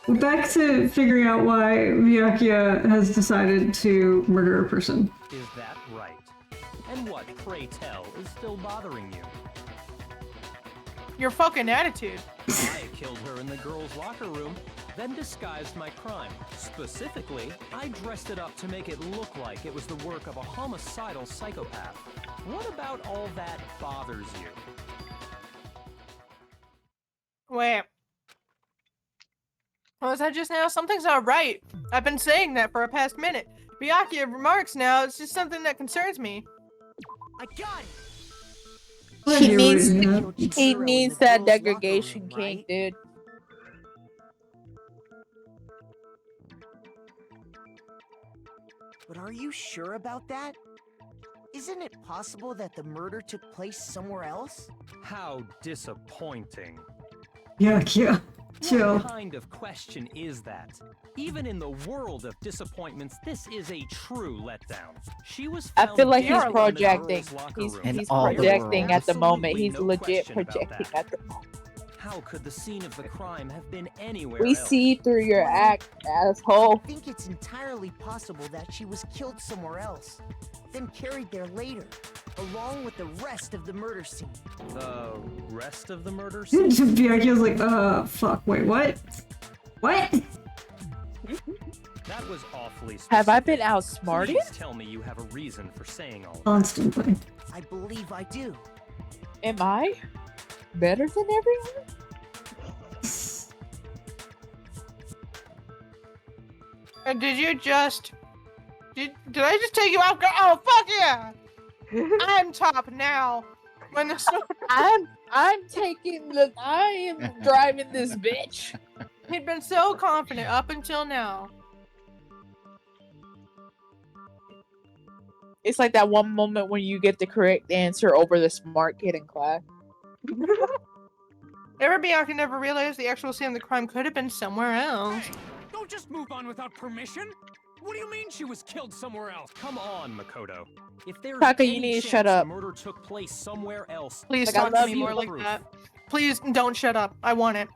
Back to figuring out why Vyakia has decided to murder a person. Is that right? And what, pray tell, is still bothering you? Your fucking attitude. I killed her in the girls' locker room, then disguised my crime. Specifically, I dressed it up to make it look like it was the work of a homicidal psychopath. What about all that bothers you? Wait. What was that just now? Something's not right. I've been saying that for a past minute. Byakuya remarks now, it's just something that concerns me. I got it! He He needs that degradation king, dude. But are you sure about that? Isn't it possible that the murder took place somewhere else? How disappointing. Vyakia, chill. What kind of question is that? Even in the world of disappointments, this is a true letdown. She was I found feel like dead he's in the projecting. girls' locker He's room. projecting at the moment. Absolutely He's no legit question about projecting that. at the moment. How could the scene of the crime have been anywhere We else? see through your act, asshole. I think it's entirely possible that she was killed somewhere else, then carried there later, along with the rest of the murder scene. The rest of the murder scene? Vyakia's like, fuck, wait, what? What? That was awfully specific. Have I been outsmarted? Please tell me you have a reason for saying all that. Constantly. I believe I do. Am I better than everyone? And did you just... Did I just take you out? Oh, fuck yeah! I'm top now. When the story... I'm taking the. I am driving this bitch. He'd been so confident up until now. It's like that one moment when you get the correct answer over the smart kid in class. Byakuya never realized the actual scene of the crime could have been somewhere else. Hey, don't just move on without permission. What do you mean she was killed somewhere else? Come on, Makoto. If there's Taka, you any need to chance shut up. the murder took place somewhere else, Please Like, I talk to love me you. more like Proof. that. Please don't shut up. I want it.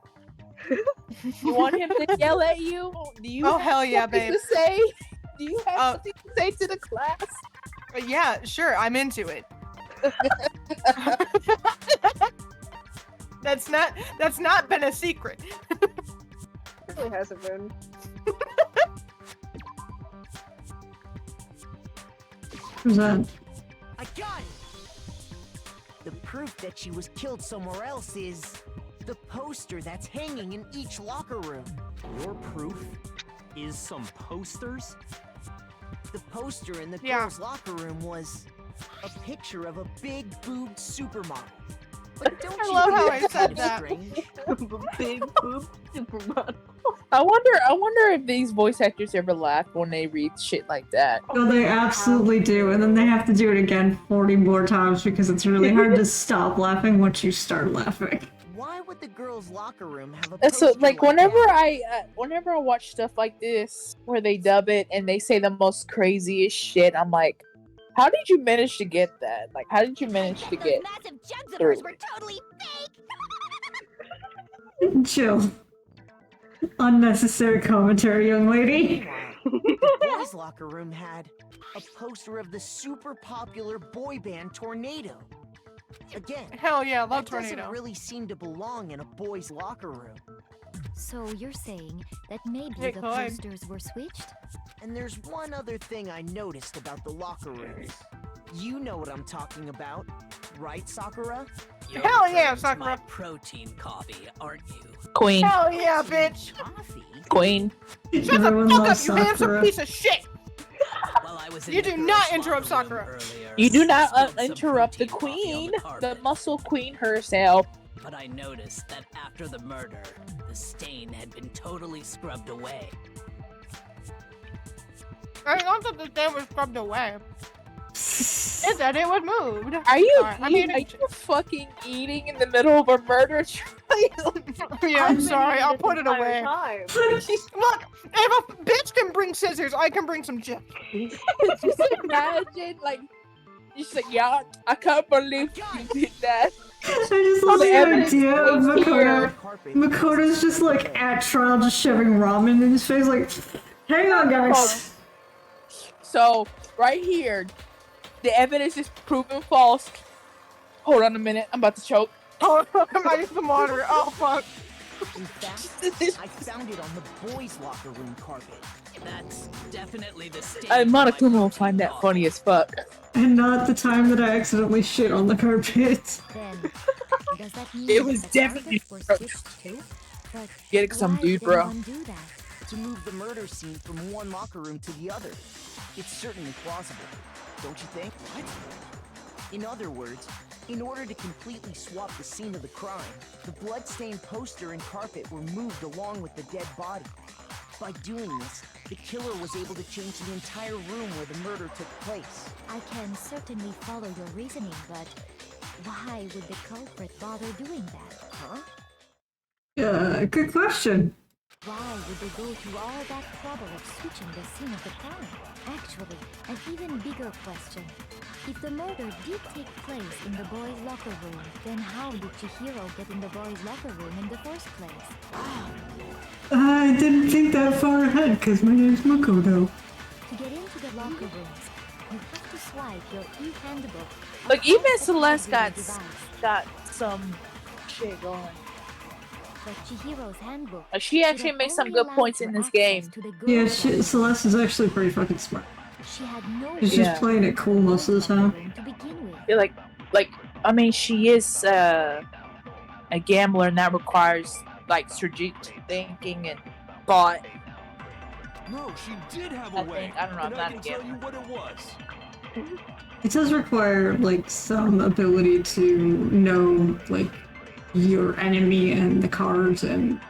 You want him to yell at you? Do you? Oh, have hell yeah, something babe. To say? Do you have Uh, something to say to the class? Yeah, sure, I'm into it. That's not been a secret. Really hasn't been. Who's that? I got it! The proof that she was killed somewhere else is the poster that's hanging in each locker room. your proof is some posters? The poster in the Yeah. girls' locker room was a picture of a big boobed supermodel. But don't I you love how think I said it's that. strange? Big boob supermodel. I wonder if these voice actors ever laugh when they read shit like that. No, they absolutely do, and then they have to do it again 40 more times because it's really hard to stop laughing once you start laughing. Why would the girls' locker room have a So poster like that? whenever I watch stuff like this where they dub it and they say the most craziest shit, I'm like, how did you manage to get that? Like, how did you manage to get? massive jugs of through? hers were totally fake. Chill. Unnecessary commentary, young lady. The boys' locker room had a poster of the super popular boy band Tornado. Again, Hell yeah, love that Tornado. doesn't really seem to belong in a boys' locker room. So you're saying that maybe Hey, the Clyde. posters were switched? And there's one other thing I noticed about the locker rooms. You know what I'm talking about, right, Sakura? You're Hell yeah, referring to my Sakura. protein coffee, aren't you? Queen, Hell yeah, bitch. Coffee? queen. Shut the Everyone fuck up, loves you handsome Sakura. piece of shit. While I was in You the do girls' not locker interrupt room Sakura. earlier, You do I not spilled some interrupt the protein coffee on queen, the the carpet. muscle queen herself. But I noticed that after the murder, the stain had been totally scrubbed away. I don't think the thing was scrubbed away. It's that it was moved. Are you? Sorry, I mean, are you fucking eating in the middle of a murder trial? yeah, I'm sorry, I'll put it Entire away. time. Look, if a bitch can bring scissors, I can bring some chips. Just imagine, like, She's like, yeah, I can't believe you did that. I just love the evidence idea of is Makoto. Carpet. Makoto's just like at trial, just shoving ramen in his face, like, hang on, guys. So right here, the evidence is proven false. Hold on a minute, I'm about to choke. Oh, am I the monitor? Oh, fuck. In fact, I found it on the boys' locker room carpet. That's definitely the stain. Monokuma my will find that protein funny as fuck. And not the time that I accidentally shit on the carpet. Then, does that mean It was that the definitely carpets were switched too? But Get it, some why dude, would bro. anyone do that? To move the murder scene from one locker room to the other. It's certainly plausible, don't you think? What? In other words, in order to completely swap the scene of the crime, the bloodstained poster and carpet were moved along with the dead body. By doing this, the killer was able to change the entire room where the murder took place. I can certainly follow your reasoning, but why would the culprit bother doing that? Huh? Yeah, good question. Why would they go through all that trouble of switching the scene of the crime? Actually, an even bigger question. If the murder did take place in the boys' locker room, then how did Chihiro get in the boys' locker room in the first place? I didn't think that far ahead, because my name's Makoto. To get into the locker rooms, you have to swipe your e-handbook. Like even across the Celeste device. got some shit going. But Chihiro's handbook She should actually have made some only good allowed points her in this access game. to the Yeah, girls' locker room. Celeste is actually pretty fucking smart. She had no She's way just playing it cool most of the time. to begin with. Yeah, like I mean, she is a gambler, and that requires like strategic thinking and thought. No, she did have a I way. think I don't know. I'm and not I a can tell gambler. you what it was. It does require, like, some ability to know, like, your enemy and the cards and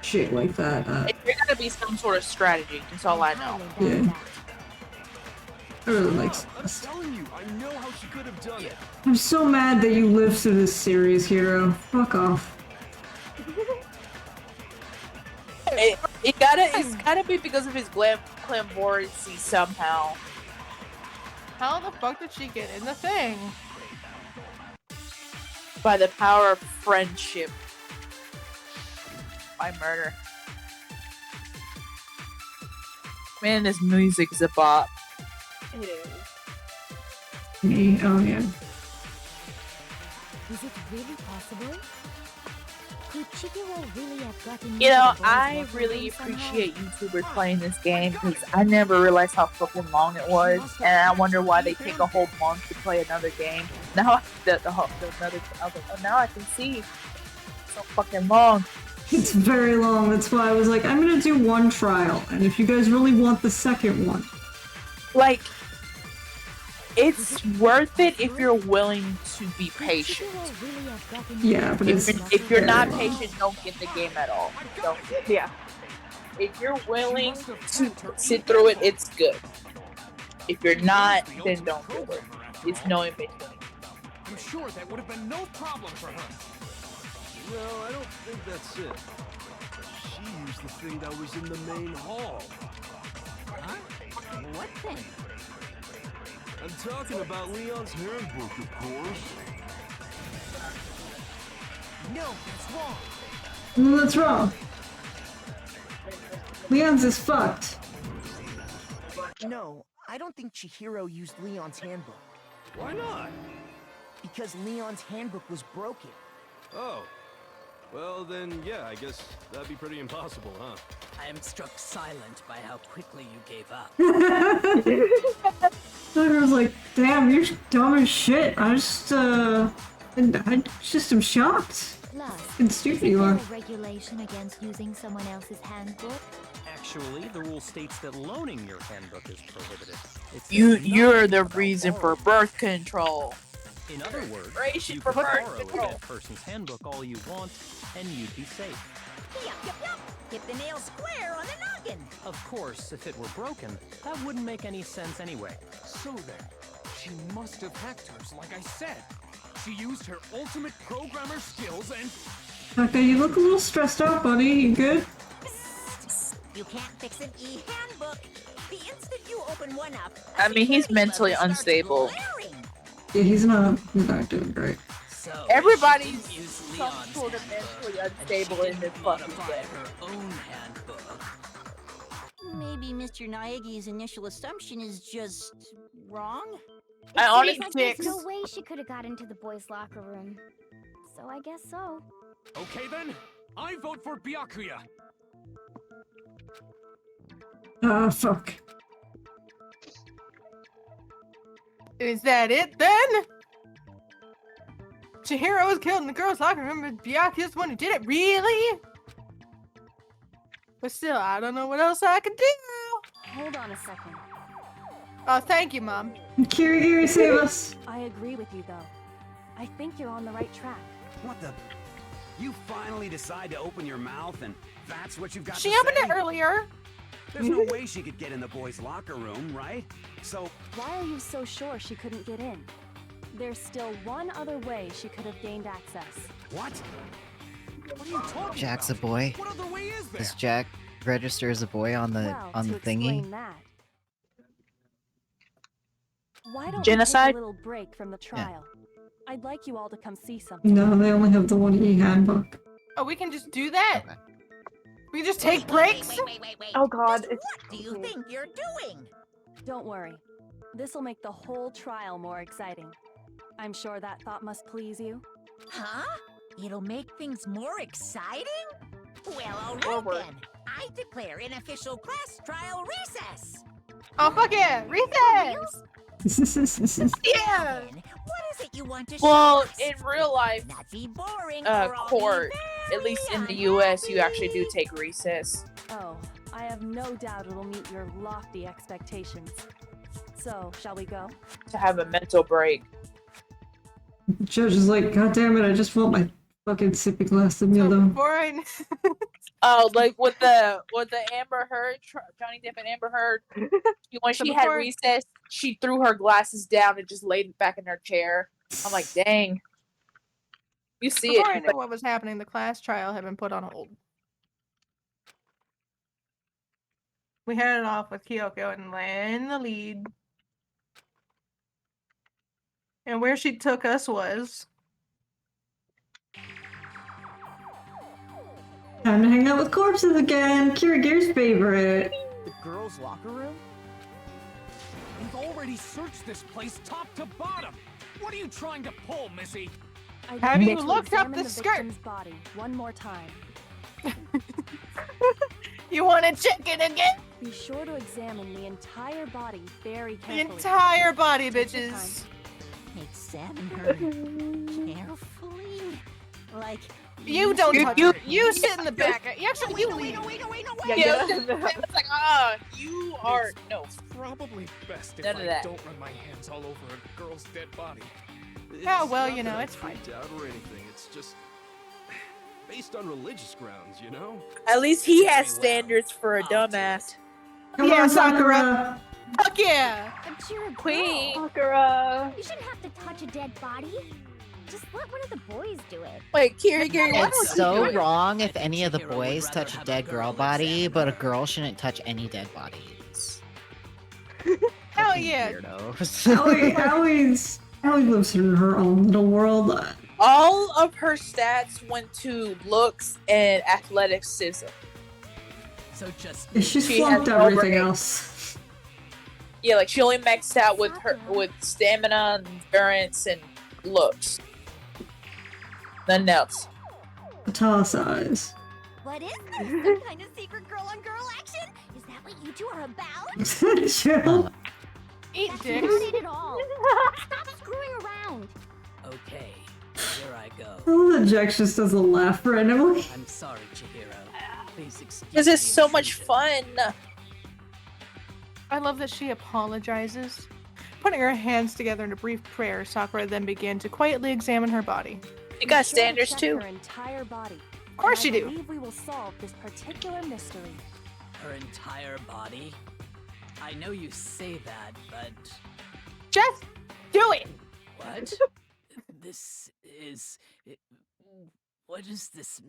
shit like that. There's gotta be some sort of strategy. That's all I know. highly doubt Yeah. that. I really like I'm Celeste. telling you, I know how she could have done it. I'm so mad that you lived through this series, Hero. Fuck off. It's gotta be because of his glamourancy somehow. How the fuck did she get in the thing? By the power of friendship. By murder. Man, this music is a bop. It is. Me? Oh, yeah. Is it really possible? Could Chihiro really have gotten You know, into the boys' I locker really room somehow? appreciate YouTubers playing this game because I never realized how fucking long it was, and I wonder why they take a whole month to play another game. Now another, I was like, oh, now I can see. It's so fucking long. It's very long. That's why I was like, I'm gonna do one trial. And if you guys really want the second one, Like, it's worth it if you're willing to be Could patient. Chihiro really have gotten into Yeah, the but boys' it's- locker If you're room not very somehow? patient, don't get the game at all. Don't get it. Yeah. If you're willing to sit through it, it's good. If you're not, then don't do it. It's no in between. I'm sure that would have been no problem for her. No, I don't think that's it. She used the thing that was in the main hall. Huh? What thing? I'm talking about Leon's handbook, of course. No, that's wrong. well, that's wrong. Leon's is fucked. No, I don't think Chihiro used Leon's handbook. Why not? Because Leon's handbook was broken. Oh. Well, then, yeah, I guess that'd be pretty impossible, huh? I am struck silent by how quickly you gave up. I was like, damn, you're dumb as shit. I just am shocked. Plus, And stupid isn't you there are. a regulation against using someone else's handbook? Actually, the rule states that loaning your handbook is prohibited. It says You're nothing the about reason for borrowing. birth control. In other words, Ration you for could birth borrow a control. dead person's handbook all you want, and you'd be safe. Yup, yup, yup. Hit the nail square on the noggin. Of course, if it were broken, that wouldn't make any sense anyway. So then, she must have hacked hers, like I said. She used her ultimate programmer skills and... Okay, you look a little stressed out, buddy. You good? You can't fix an e-handbook. The instant you open one up, I mean, he's security mentally bubbles start unstable. glaring. Yeah, he's not doing great. So Everybody's she used some Leon's sort of handbook, mentally and unstable she in this didn't fucking modify game. her own handbook. Maybe Mr. Naegi's initial assumption is just wrong? I It honestly seems Like there's dicks. no way she could have got into the boys' locker room. So I guess so. Okay then, I vote for Byakuya. Fuck. Is that it then? Chihiro was killed in the girls' locker room, but Byakuya's the one who did it. Really? But still, I don't know what else I can do. Hold on a second. Oh, thank you, Mom. Kirigiri, save us. I agree with you, though. I think you're on the right track. What the? You finally decide to open your mouth and that's what you've got She to opened say? it earlier. There's no way she could get in the boys' locker room, right? So... Why are you so sure she couldn't get in? There's still one other way she could have gained access. What? What are you talking Jack's a about? boy. What other way is there? Does Jack register as a boy on the Well, to thingy? explain that, why don't Genocide? we take a little break from the trial? I'd like you all to come see something. No, they only have the 1E handbook. Oh, we can just do that? Okay. We can just take breaks? Wait. Oh god, Just it's what do you think you're doing? Don't worry. This'll make the whole trial more exciting. I'm sure that thought must please you. Huh? It'll make things more exciting? Well, alright Forward. then. I declare an official class trial recess. Oh, fuck yeah! Recess! Yeah! Then, what is it you want to well, show us? in real life, Not be boring or I'll be court, at very least in the US, you actually do take recess. Oh, I have no doubt it'll meet your lofty expectations. So, shall we go? To have a mental break. Judge is like, God damn it, I just want my fucking sippy glass of So Milo. boring. Oh, like with the Amber Heard, Johnny Depp and Amber Heard, when So she had before- recess, she threw her glasses down and just laid back in her chair. I'm like, dang. You see Before I it, knew but what was happening, the class trial had been put on hold. We headed off with Kyoko in the lead. And where she took us was... Time to hang out with corpses again. Kirigiri's favorite. The girls' locker room? We've already searched this place top to bottom. What are you trying to pull, Missy? I'd Have like you to looked up examine the skirt? victim's body one more time. You want to check it again? Be sure to examine the entire body very The carefully. entire body, Take your bitches. Examine her carefully. Like, You don't touch you- her. You sit in the back. Actually, you leave. yeah, it's like, you are no. Probably best if None of I that. don't run my hands all over a girl's dead body. Oh, It's well, not you know, that I'm it's fine. freaked out or anything. It's just based on religious grounds, you know? At least he has Very well. standards for a I'll do dumbass. Come Yeah, on, Sakura. Sakura. Fuck yeah! But you're a girl. Queen. Sakura. You shouldn't have to touch a dead body. Just let one of the boys do it. Wait, Kirigiri, why It's don't you so do it? wrong I if think any of the Chihiro would boys rather touch a have a dead girl girl body, examine but a her. girl shouldn't touch any dead bodies. Hell Fucking yeah! Weirdos. Allie lives in her own little world. All of her stats went to looks and athleticism. So just She's She flunked has no everything brain. else. Yeah, like she only maxed out with with stamina, endurance, and looks. Nothing else. Italicized. What is this? Some kind of secret girl-on-girl action? Is that what you two are about? Chill. Eat That's dicks. not it at all. Stop screwing around. okay. Here I go. I love that Jax just doesn't laugh randomly. I'm sorry, Chihiro. Please excuse Because it's the so much intrusion. fun. I love that she apologizes. Putting her hands together in a brief prayer, Sakura then began to quietly examine her body. You got Be sure to standards check too. Her entire body. Of course And you I do. believe we will solve this particular mystery. Her entire body? I know you say that, but Just do it! what? This is... What is this?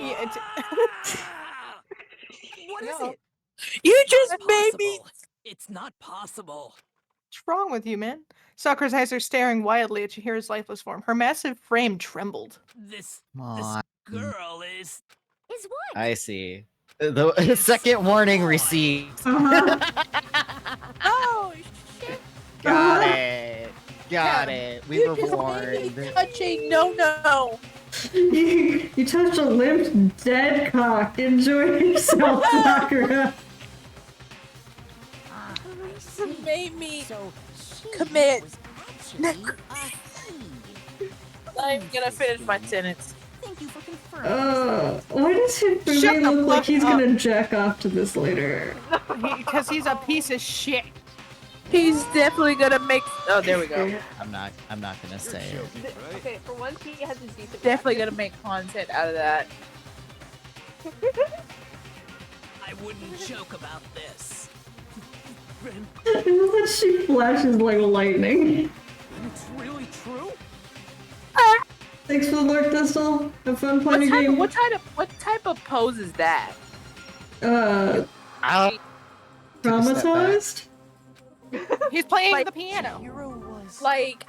Yeah, it's- Ah! What is No. it? You just It's made me. possible. It's not possible. What's wrong with you, man? Sakura's eyes are staring wildly at Chihira's lifeless form. Her massive frame trembled. This Come on. girl is... Is what? I see. The second warning received. Oh shit! Got it. Got it. We were warned. Touching, no. You touched a limp, dead cock. Enjoy yourself, Sakura. You made me commit. I'm gonna finish my sentence. Thank you for confirming. Why does Hifumi Shut the look like fuck he's up. gonna jack off to this later? Because he's a piece of shit. He's definitely gonna make. Oh, there we go. I'm not gonna say it. Okay, for once he has his decent. Definitely gonna make content out of that. I wouldn't joke about this. I love that she flashes like lightning. It's really true? Thanks for the lurk, Thistle. Have fun playing a game. What type of pose is that? Traumatized? He's playing the piano. Like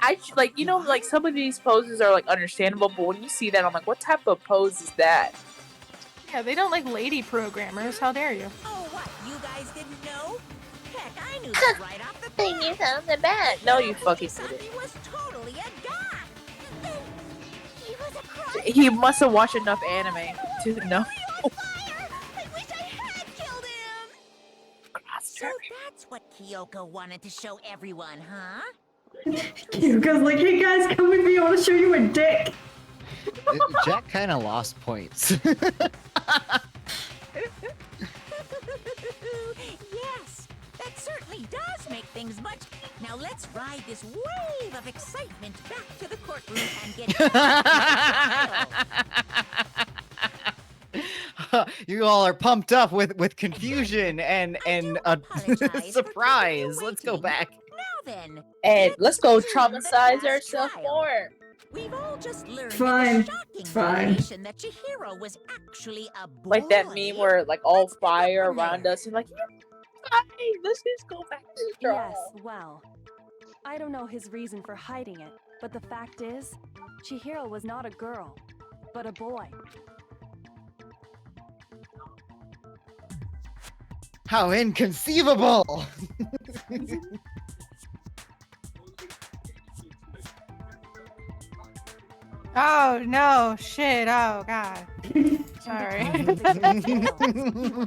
you know, like some of these poses are like understandable, but when you see that, I'm like, what type of pose is that? Yeah, they don't like lady programmers. How dare you? Oh, what? You guys didn't know? Heck, I knew that right off the Thing is on the bat. No, you fucking did it. He was totally a guy. He was a crush. He must have watched enough anime to know. I wish I had killed him. So that's what Kyoko wanted to show everyone, huh? Kyuka's like, hey guys, come with me, I want to show you a dick. Jack kind of lost points. Yes, that certainly does make things much. Now let's ride this wave of excitement back to the courtroom and get. You all are pumped up with confusion and surprise. Let's go back. Now then, And let's go traumatize ourselves more. we've all just learned Fine. the shocking Fine. revelation that Chihiro was actually a boy. Like that meme where like all fire around us and like, hey, let's just go back to the trial. Yes, well, I don't know his reason for hiding it, but the fact is, Chihiro was not a girl, but a boy. How inconceivable! Oh no, shit, oh god. Sorry. He would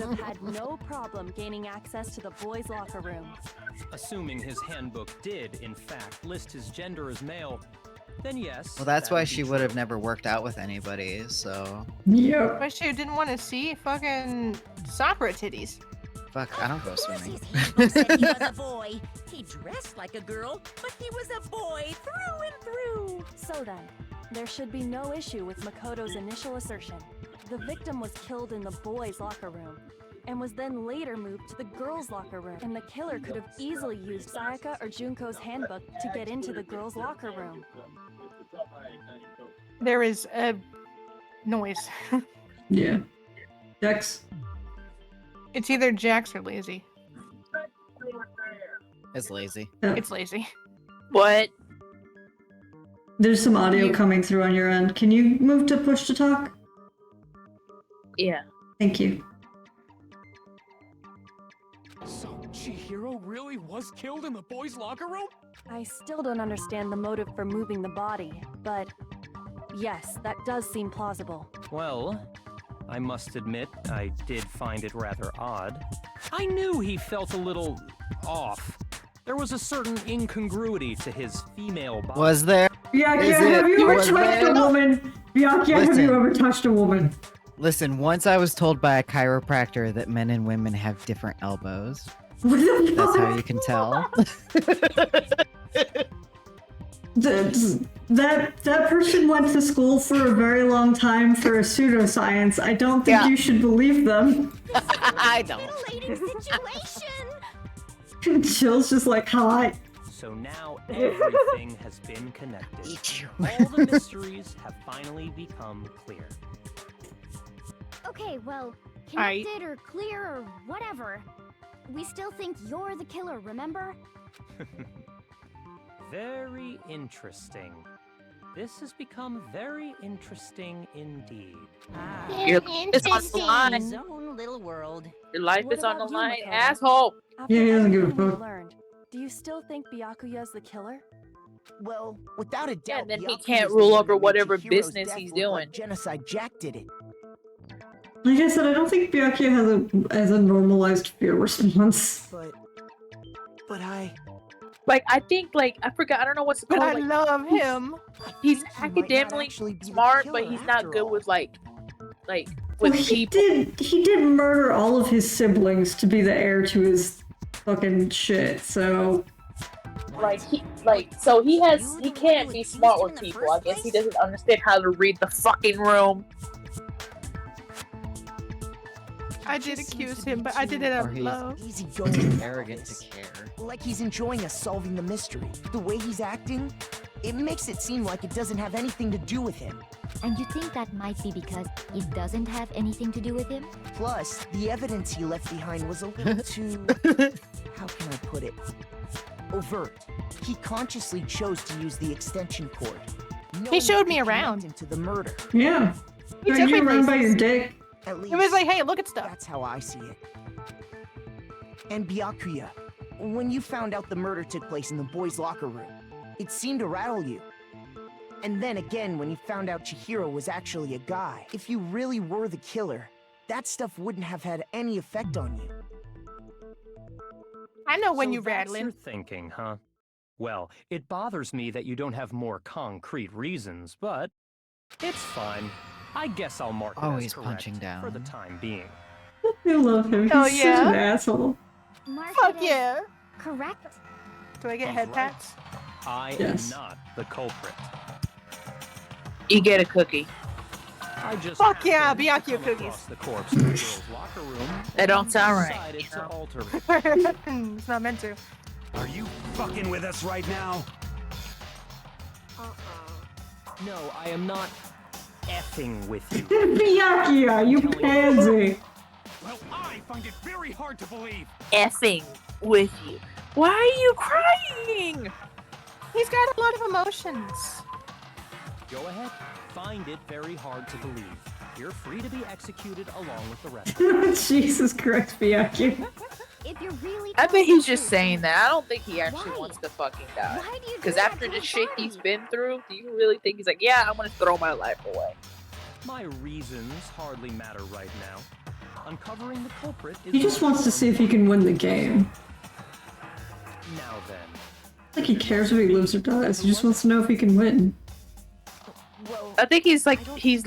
have had no problem gaining access to the boys' locker room. Assuming his handbook did, in fact, list his gender as male, then yes. Well, that's that why would be she true. would have never worked out with anybody, so... Yep. But she didn't want to see fucking Sakura titties. Fuck, I don't go swimming. His handbook said he was a boy. He dressed like a girl, but he was a boy through and through. So then, there should be no issue with Makoto's initial assertion. The victim was killed in the boys' locker room, and was then later moved to the girls' locker room. And the killer could have easily used Sayaka or Junko's handbook to get into the girls' locker room. There is a noise. Yeah. Dex. It's either Jax or lazy. It's lazy. It's lazy. What? There's some audio coming through on your end. Can you move to push to talk? Yeah. Thank you. So, Chihiro really was killed in the boys' locker room? I still don't understand the motive for moving the body, but yes, that does seem plausible. Well, I must admit, I did find it rather odd. I knew he felt a little off. There was a certain incongruity to his female body. Was there? Byakuya, have you ever touched a woman? Byakuya, have you ever touched a woman? Listen, once I was told by a chiropractor that men and women have different elbows. What the That's fuck? how you can tell. That person went to school for a very long time for a pseudoscience. I don't think you should believe them. I don't. Chill's just like, hi. So now everything has been connected. All the mysteries have finally become clear. Okay, well, connected or clear or whatever. We still think you're the killer, remember? Very interesting. This has become very interesting indeed. Your life is on the line. His own little world. Your life What is on the about you, line, Makoto? asshole. After Yeah, he doesn't give a everything we fuck. learned, do you still think Byakuya's the killer? Well, without a doubt, And then he Byakuya's can't the rule one over that made whatever Chihiro's business death he's look like doing. Genocide Jack did it. Like I said, I don't think Byakuya has a normalized fear response. But I think I forgot. I don't know what's it But called. I love him. He's he might not academically actually be the smart, but killer he's not after good all. with with Well, he people. did murder all of his siblings to be the heir to his fucking shit. So So he can't be smart with people. I guess he doesn't understand how to read the fucking room. I did accuse him, but I did it Or out he's low. too arrogant to care. Like he's enjoying us solving the mystery. The way he's acting, it makes it seem like it doesn't have anything to do with him. And you think that might be because it doesn't have anything to do with him? Plus, the evidence he left behind was a little too... how can I put it? Overt. He consciously chose to use the extension cord. He showed me around. Into the murder. yeah, He Are took you me around by places. your dick. At least, It was like, hey, look at stuff. that's how I see it. And Byakuya, when you found out the murder took place in the boys' locker room, it seemed to rattle you. And then again, when you found out Chihiro was actually a guy, if you really were the killer, that stuff wouldn't have had any effect on you. I know when So you that's rattling. your thinking, huh? Well, it bothers me that you don't have more concrete reasons, but it's fine. I guess I'll mark it Oh, as he's correct punching for the down. time being. I love him. Hell He's yeah. such an asshole. Mark Fuck it as yeah. correct. Do I get He's head right. pats? I Yes. am not the culprit. You get a cookie. I just Fuck yeah, happened to Byakuya come cookies. across the corpse in the girls' locker room. That don't and sound right, decided you to know. alter it. It's not meant to. Are you fucking with us right now? No, I am not effing with you. Byakuya, you pansy. Well, I find it very hard to believe. Effing with you. Why are you crying? He's got a lot of emotions. Go ahead. Find it very hard to believe. You're free to be executed along with the rest. Jesus Christ, Byakuya. If you're really I bet telling he's the just truth, saying that. I don't think he actually Why? wants to fucking die. Why do you do Because that after to the a shit body? he's been through, do you really think he's like, yeah, I'm gonna throw my life away? My reasons hardly matter right now. Uncovering the culprit is He just much wants to more see if he can win the game. Now then, Like he cares if he lives or dies. He just wants to know if he can win. I think he's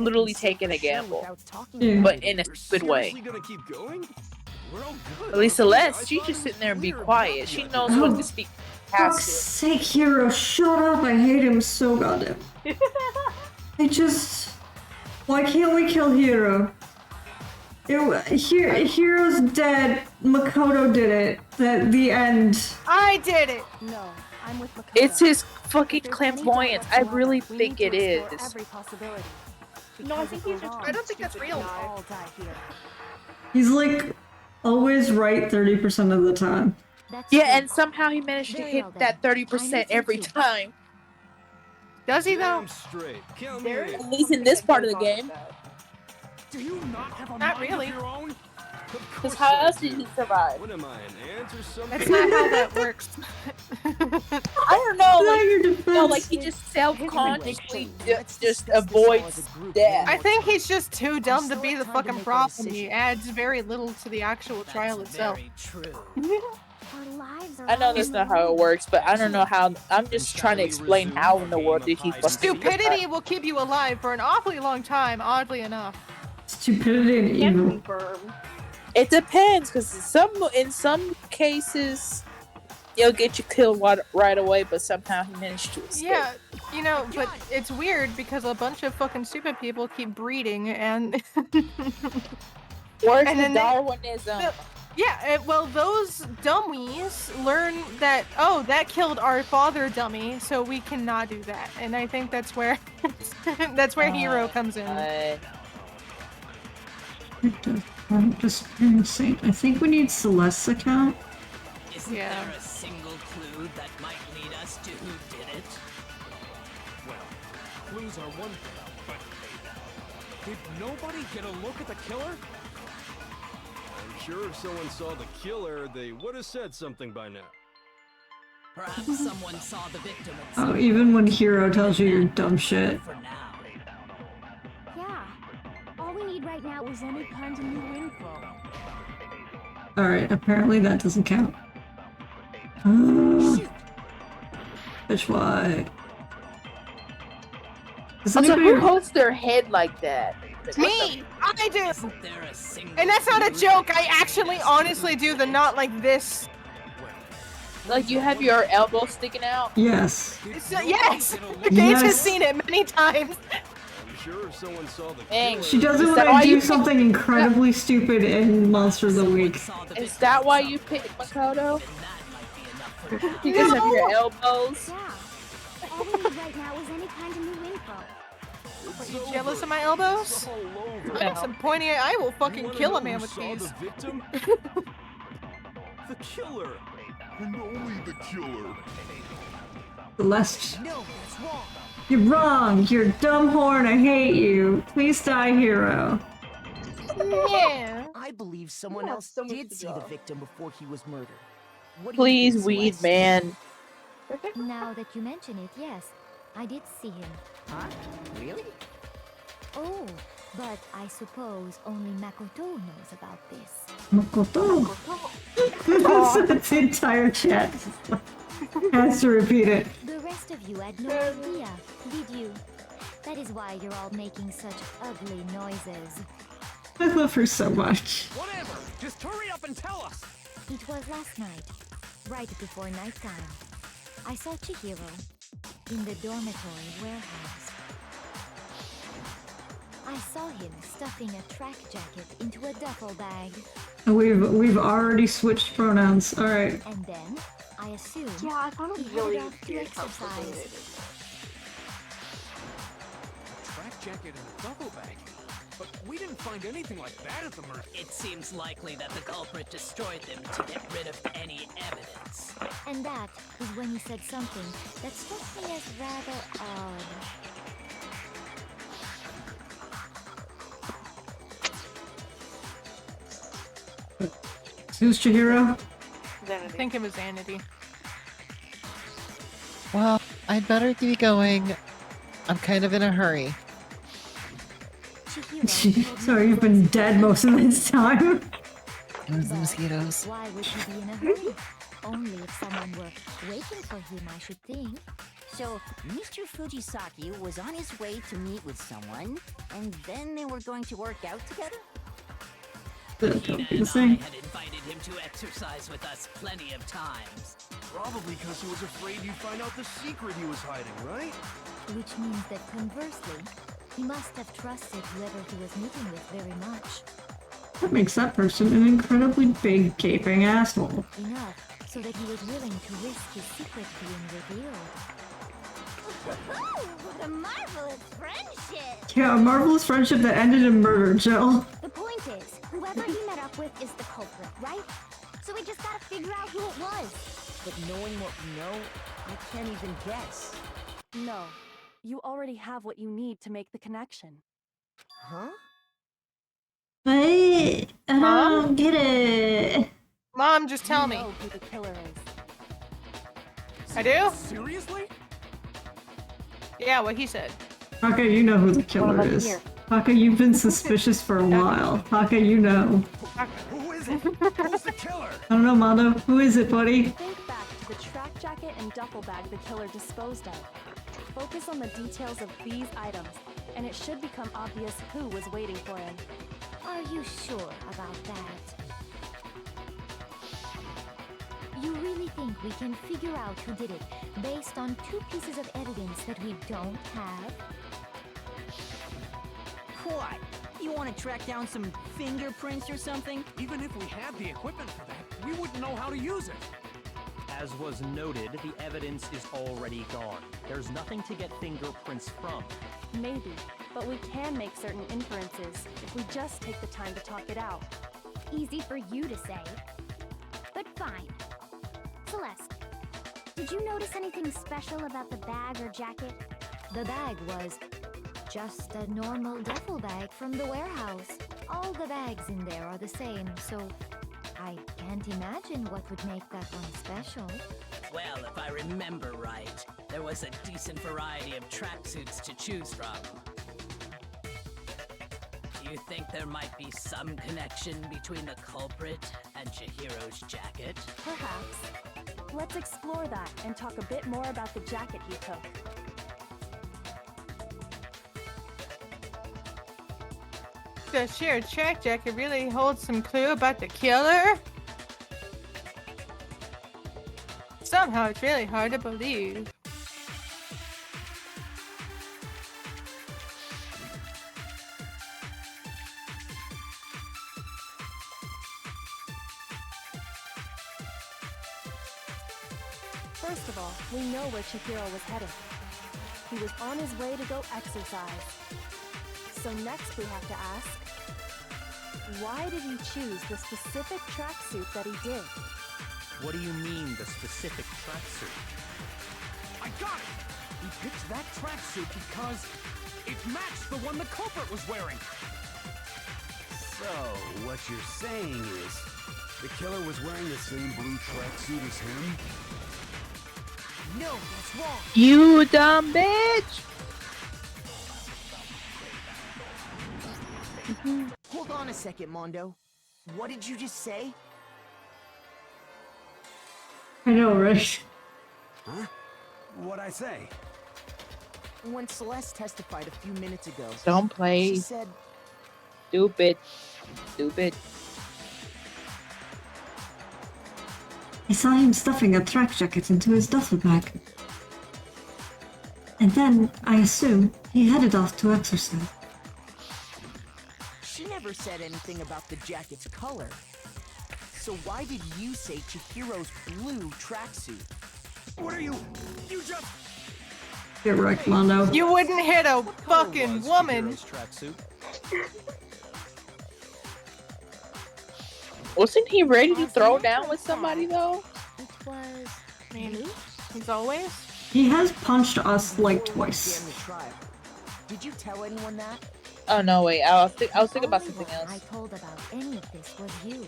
literally taking a gamble, Yeah. but in a We're stupid way. seriously gonna keep going? We're all good. At least aren't we? Celeste, I she's thought just it sitting there and be was clear quiet. She Byakuya knows did when Oh, to speak Fuck's past sake, Hero, shut up! I hate him so goddamn. Why can't we kill Hero? Hero's dead. Makoto did it. The end. I did it. No, I'm with Makoto. It's his fucking If there's any doubt clairvoyance. I whatsoever, really we think need it to explore is. every possibility. No, I Because think if we're he's just- wrong, I don't think that's stupid real. will all die here. He's like always right 30% of the time. That's Yeah, true. and somehow he managed to Very hit well then. that I 30% need you every to. time. Does he though? Damn straight. Count me in. At least in this part of the game. Do you not have a Not mind really. of your own? Of Because course how I else did do. he survive? What am I, an ant or something? That's not how that works. I don't know. Not Like, your no, defense. like he just self-consciously Let's just discuss this avoids all as a group death. I think he's just too dumb to still be have the time to fucking make our problem. He decision. adds very little to the actual trial That's itself. very true. Our lives are I know all that's in not the how it line. works, but I don't know how. I'm just trying to explain how in the world did he fucking Stupidity will keep you alive for an awfully long time, oddly enough. Stupidity and Can't evil. confirm. It depends, because in some cases, he'll get you killed right away, but somehow he managed to escape. Yeah, you know, but it's weird because a bunch of fucking stupid people keep breeding and Where's and the then they- Darwinism? yeah, well, those dummies learn that, oh, that killed our father, dummy, so we cannot do that. And I think that's where Hero comes in. I'm just insane. I think we need Celeste's account Isn't Yeah. there a single clue that might lead us to who did it? Well, clues are one thing, but did nobody get a look at the killer? I'm sure if someone saw the killer, they would have said something by now. Perhaps someone saw the victim at some Oh, even when Hero tells you you're dumb shit. for now. Yeah. All we need right now is any kind of new info. Alright, apparently that doesn't count. Bitch, why? Does Also, anybody... who holds their head like that? Me! I do! Isn't there a single And that's not a clue joke, that I actually honestly do the not like this. Like you have your elbow sticking out? Yes. Yes! Gage has seen it many times. I'm sure if someone saw the Dang. killer... She does it Is when that I why do you something incredibly stupid in Monster of the Week. Is that why you picked Makoto? Because of your elbows? Yeah. All we need right now is any kind of new info. Are you jealous of my elbows? I have some pointy. I will fucking kill a man with these. The victim? The killer! And only the killer. Celeste. No, that's wrong. You're wrong! You're a dumb horn, I hate you! Please die, Hero. Yeah. I believe someone else did see the victim before he was murdered. What do you Please, think, weed Celeste? man. Now that you mention it, yes. I did see him. Huh? Really? Oh, but I suppose only Makoto knows about this. Makoto. That's the entire chat. Has to repeat it. The rest of you had no idea, did you? That is why you're all making such ugly noises. I love her so much. Whatever! Just hurry up and tell us! It was last night, right before nighttime. I saw Chihiro in the dormitory warehouse. I saw him stuffing a track jacket into a duffel bag. We've already switched pronouns. Alright. And then, I assumed Yeah, I found he it really headed off to weird how exercise. A track jacket and a duffel bag? But we didn't find anything like that at the murder. It seems likely that the culprit destroyed them to get rid of any evidence. And that is when he said something that struck me as rather odd. Who's Chihiro? I think it was Vanity. Well, I'd better be going. I'm kind of in a hurry. Sorry, you've been dead most of this time. Those mosquitoes. Why would he be in a hurry? Only if someone were waiting for him, I should think. So, Mr. Fujisaki was on his way to meet with someone, and then they were going to work out together? Don't be Tina the and I same. had invited him to exercise with us plenty of times. Probably because he was afraid you'd find out the secret he was hiding, right? Which means that conversely, he must have trusted whoever he was meeting with very much. That makes that person an incredibly big, gaping asshole. Enough so that he was willing to risk his secret being revealed. What a marvelous friendship! Yeah, a marvelous friendship that ended in murder, Jill. The point is, whoever he met up with is the culprit, right? So we just gotta figure out who it was. But knowing what we know, I can't even guess. No. You already have what you need to make the connection. Huh? Wait, I don't get it. Mom, just tell me. You know who the killer is. I do? Seriously? Yeah, what he said. Haka, you know who the killer about is. here? Haka, you've been suspicious for a while. Haka, you know. Who is it? Who's the killer? I don't know, Mondo. Who is it, buddy? Think back to the track jacket and duffel bag the killer disposed of. Focus on the details of these items, and it should become obvious who was waiting for him. Are you sure about that? You really think we can figure out who did it based on two pieces of evidence that we don't have? What? You want to track down some fingerprints or something? Even if we had the equipment for that, we wouldn't know how to use it. As was noted, the evidence is already gone. There's nothing to get fingerprints from. Maybe, but we can make certain inferences if we just take the time to talk it out. Easy for you to say. But fine. Celeste, did you notice anything special about the bag or jacket? The bag was just a normal duffel bag from the warehouse. All the bags in there are the same, so I can't imagine what would make that one special. Well, if I remember right, there was a decent variety of tracksuits to choose from. Do you think there might be some connection between the culprit and Chihiro's jacket? Perhaps. Let's explore that and talk a bit more about the jacket he took. The shared track jacket really holds some clue about the killer? Somehow it's really hard to believe. First of all, we know where Chihiro was headed. He was on his way to go exercise. So next we have to ask, why did he choose the specific tracksuit that he did? What do you mean, the specific tracksuit? I got it! He picked that tracksuit because it matched the one the culprit was wearing. So, what you're saying is, the killer was wearing the same blue tracksuit as him? No, that's wrong. You dumb bitch! Hold on a second, Mondo. What did you just say? I know, right? Huh? What'd I say? When Celeste testified a few minutes ago, Don't play. she said, Stupid. Stupid. I saw him stuffing a track jacket into his duffel bag. And then, I assume, he headed off to exercise. she never said anything about the jacket's color. So why did you say Chihiro's blue tracksuit? What are you just... Get wrecked, Mondo. You wouldn't hit a fucking woman. Tracksuit. Wasn't he ready to throw down with somebody though? It was... Maybe. He's always. He has punched us like twice. Damn the trial. Did you tell anyone that? Oh no, wait. I was thinking about something else. I told about any of this was you.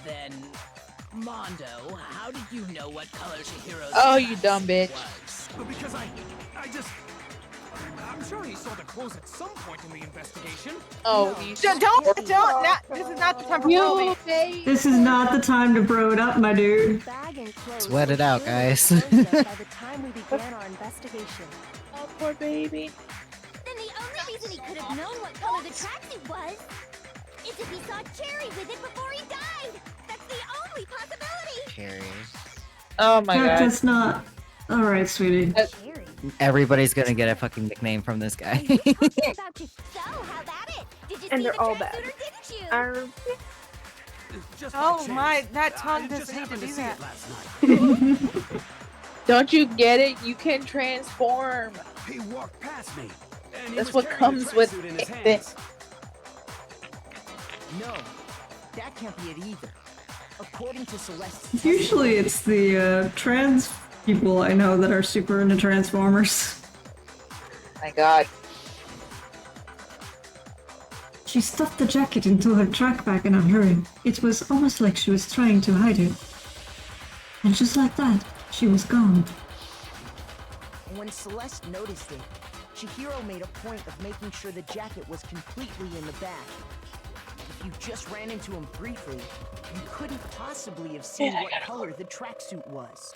Then, Mondo, how did you know what color Chihiro's Oh, you dumb bitch. was? Because I'm sure he saw the clothes at some point in the investigation. Oh, This is not the time for you, probate. babe. This is not the time to bro it up, my dude. Sweat it out, guys. By the time we began our investigation. Oh, poor baby. Then the only reason he could have known what color the tracksuit was is if he saw Cherry with it before he died. That's the only possibility. Cherry. Oh my god. That's not. Alright, sweetie. Everybody's gonna get a fucking nickname from this guy. So, how about it? Did you And see they're the all tracksuit bad. or didn't you? Just Oh by chance. my, that tongue I doesn't just need to happened do see that. it last night. Don't you get it? You can transform. He walked past me. And he That's was what carrying comes a with tracksuit in his it. hands. No, that can't be it either. According to Celeste, Usually it's the trans people I know that are super into Transformers. My god. She stuffed the jacket into her track bag in a hurry. It was almost like she was trying to hide it. And just like that, she was gone. when Celeste noticed it, Chihiro made a point of making sure the jacket was completely in the bag. If you just ran into him briefly, you couldn't possibly have seen what color the tracksuit was.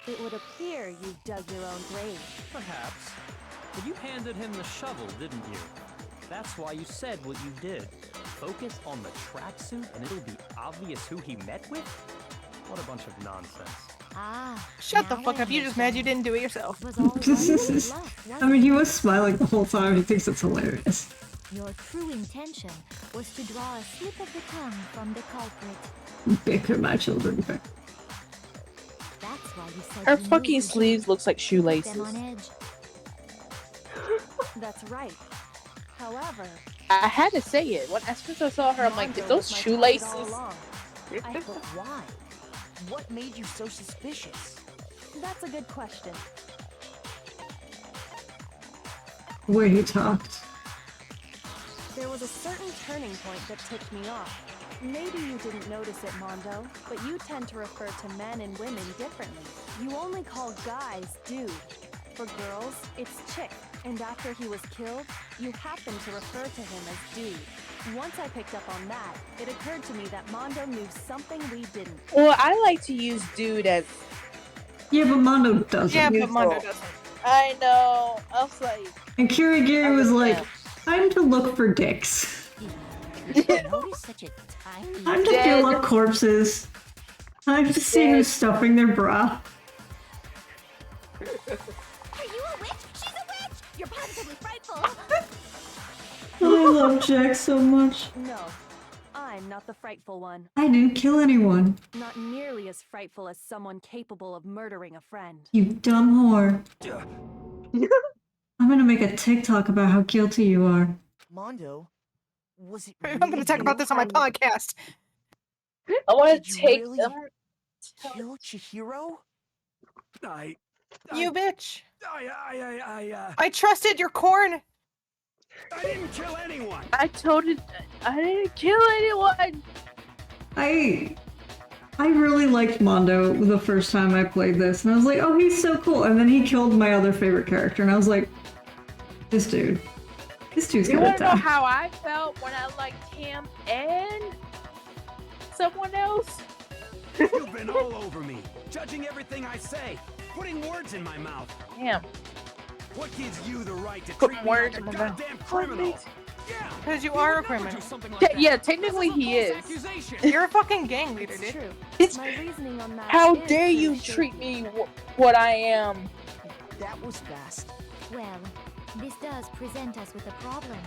It would appear you dug your own grave. Perhaps. But you handed him the shovel, didn't you? That's why you said what you did. Focus on the tracksuit and it'll be obvious who he met with? What a bunch of nonsense. Ah. Shut the fuck up, you just mad you didn't do it yourself. I mean, he was smiling the whole time. He thinks it's hilarious. Your true intention was to draw a slip of the tongue from the culprit. Bicker, my children. That's why you said Her you knew fucking you sleeves looks like put them shoelaces. on edge. That's right. However, I had to say it. When as soon as I saw her, I'm like, did those shoelaces But why? What made you so suspicious? That's a good question. The way he talked. There was a certain turning point that tipped me off. Maybe you didn't notice it, Mondo, but you tend to refer to men and women differently. You only call guys dude. For girls, it's chick. And after he was killed, you happen to refer to him as dude. Once I picked up on that, it occurred to me that Mondo knew something we didn't. Well, I like to use dude as Yeah, but Mondo doesn't. Yeah, but Mondo doesn't. I know. I was like, And Kirigiri was like, time to look for dicks. Time to feel up corpses. Time to see who's stuffing their bra. Are you a witch? She's a witch! You're positively frightful! I love Jack so much. No, I'm not the frightful one. I didn't kill anyone. Not nearly as frightful as someone capable of murdering a friend. You dumb whore. I'm gonna make a TikTok about how guilty you are. Mondo, was it I'm gonna talk about this on my podcast. I want to take really them. kill Chihiro? You bitch. I I trusted your corn. didn't kill anyone. I told it. I didn't kill anyone. I really liked Mondo the first time I played this, and I was like, oh, he's so cool. And then he killed my other favorite character, and I was like, this dude's You gonna want to know die. how I felt when I liked him and someone else? You've been all over me, judging everything I say, putting words in my mouth. Damn. What gives you the right to Putting treat me words like in a my mouth. goddamn criminal? Yeah, Because you are a criminal. Yeah, technically he is. You're a fucking gang leader, It's dude. true. It's- My reasoning on that How is dare you pretty treat shaky. me what I am? That was fast. Well, this does present us with a problem.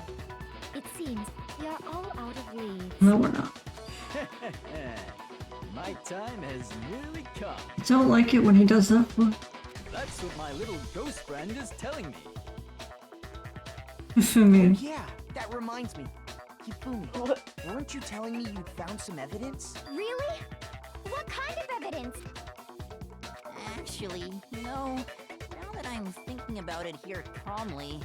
It seems we are all out of leads. No, we're not. My time has nearly come. I don't like it when he does that. That's what my little ghost friend is telling me. Hifumi. Yeah, that reminds me. Hifumi, weren't you telling me you'd found some evidence? Really? What kind of evidence? Actually, now that I'm thinking about it here calmly,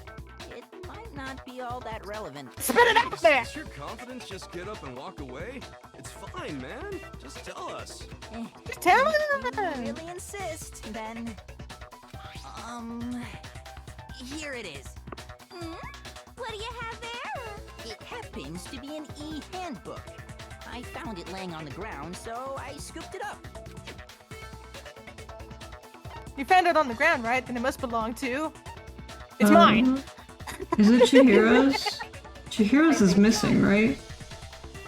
it might not be all that relevant. Spit it out there! Is your confidence just get up and walk away? It's fine, man. Just tell us. Just tell me. If you really insist, then... Here it is. What do you have there? It happens to be an e-handbook. I found it laying on the ground, so I scooped it up. You found it on the ground, right? Then it must belong to... It's mine. Is it Chihiro's? Chihiro's is missing, right?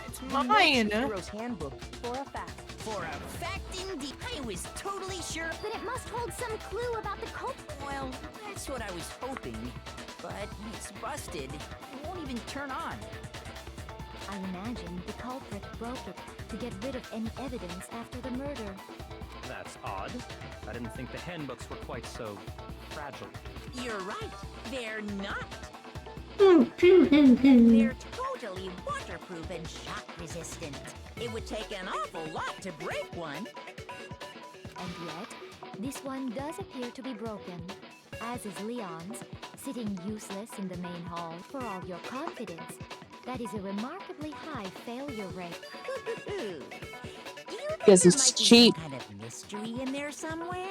It's mine. Chihiro's handbook. For a fact. For a fact indeed, I was totally sure But it must hold some clue about the culprit. Well, that's what I was hoping. But it's busted. It won't even turn on. I imagine the culprit broke it to get rid of any evidence after the murder. That's odd. I didn't think the handbooks were quite so fragile. You're right. They're not. Oh, They're totally waterproof and shock resistant. It would take an awful lot to break one. And yet, this one does appear to be broken, as is Leon's, sitting useless in the main hall. For all your confidence, that is a remarkably high failure rate. Because it's cheap. Kind of mystery in there somewhere?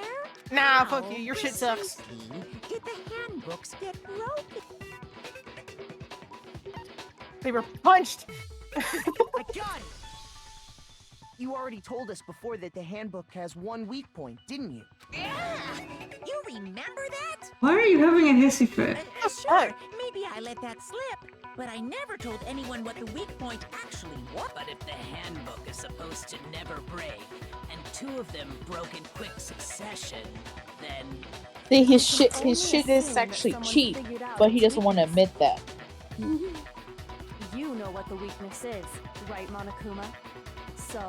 Nah, fuck you. Your shit sucks. Did the handbooks get broken? They were punched. I got it! You already told us before that the handbook has one weak point, didn't you? Yeah! You remember that? Why are you having a hissy fit? Sure, maybe I let that slip. But I never told anyone what the weak point actually was. But if the handbook is supposed to never break, and two of them broke in quick succession, then... See, his shit is actually cheap, but he doesn't want to admit that. You know what the weakness is, right, Monokuma? So,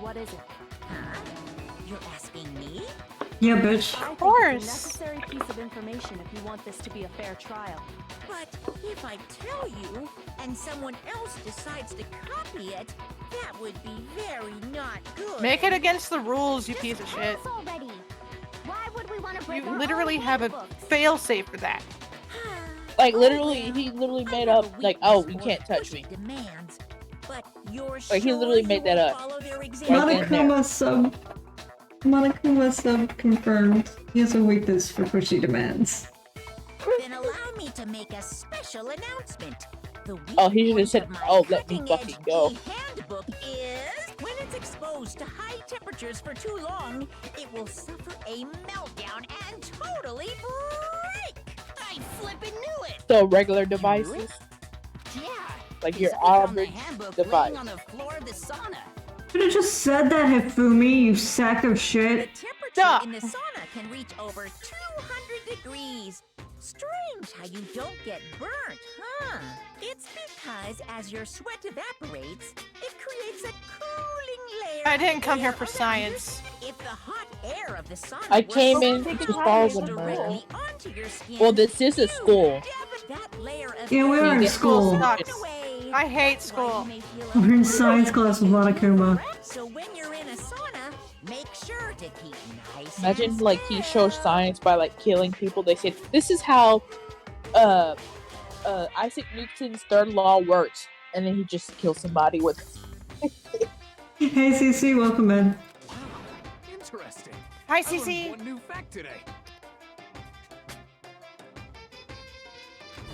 what is it? Huh? You're asking me? Yeah, bitch. I think course. it's a necessary piece of information if you want this to be a fair trial. But if I tell you, and someone else decides to copy it, that would be very not good. Make it against the rules, you piece of shit. Already. Why would we want to break You our literally own have a handbooks? fail-safe for that. Like literally, he literally made up like, oh, you can't touch me. Demands, but you're Like he sure literally you made will that up. follow their example? Right then and there. Monokuma sub confirmed. He has a weakness for pushy demands. Then allow me to make a special announcement. The weak Oh, he should have point said, of my oh, let me cutting-edge fucking go. e-handbook is when it's exposed to high temperatures for too long, it will suffer a meltdown and totally break. I flippin' knew it. So regular devices, Yeah. like your It's on the average handbook device. laying on the floor of the sauna. Could have just said that, Hifumi, you sack of shit. Temperature in the sauna can reach over 200 degrees. Strange how you don't get burnt, huh? It's because as your sweat evaporates, it creates a cooling layer. I didn't come here of for air science. If the hot air of the sauna I were came in sucked to follow the directly onto your skin, Well, this is a school. that layer of Yeah, we air are in would school. melt Sucks. away. I hate school. We're in science class with Monokuma. So when you're in a sauna, make sure to keep nice. Imagine like he shows science by like killing people. They said this is how Isaac Newton's third law works, and then he just kills somebody with. Hey CC, welcome in. Interesting. Hi, I learned CC. one new fact today.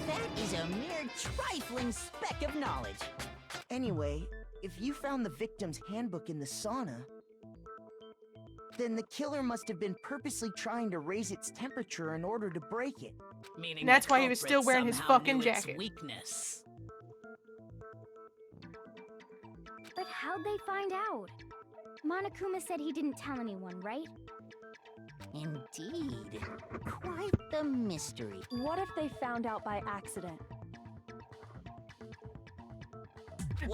That is a mere trifling speck of knowledge. Anyway, if you found the victim's handbook in the sauna, then the killer must have been purposely trying to raise its temperature in order to break it. Meaning That's the why he was still culprit wearing his somehow fucking knew its jacket. Weakness. But how'd they find out? Monokuma said he didn't tell anyone, right? Indeed. Quite the mystery. What if they found out by accident?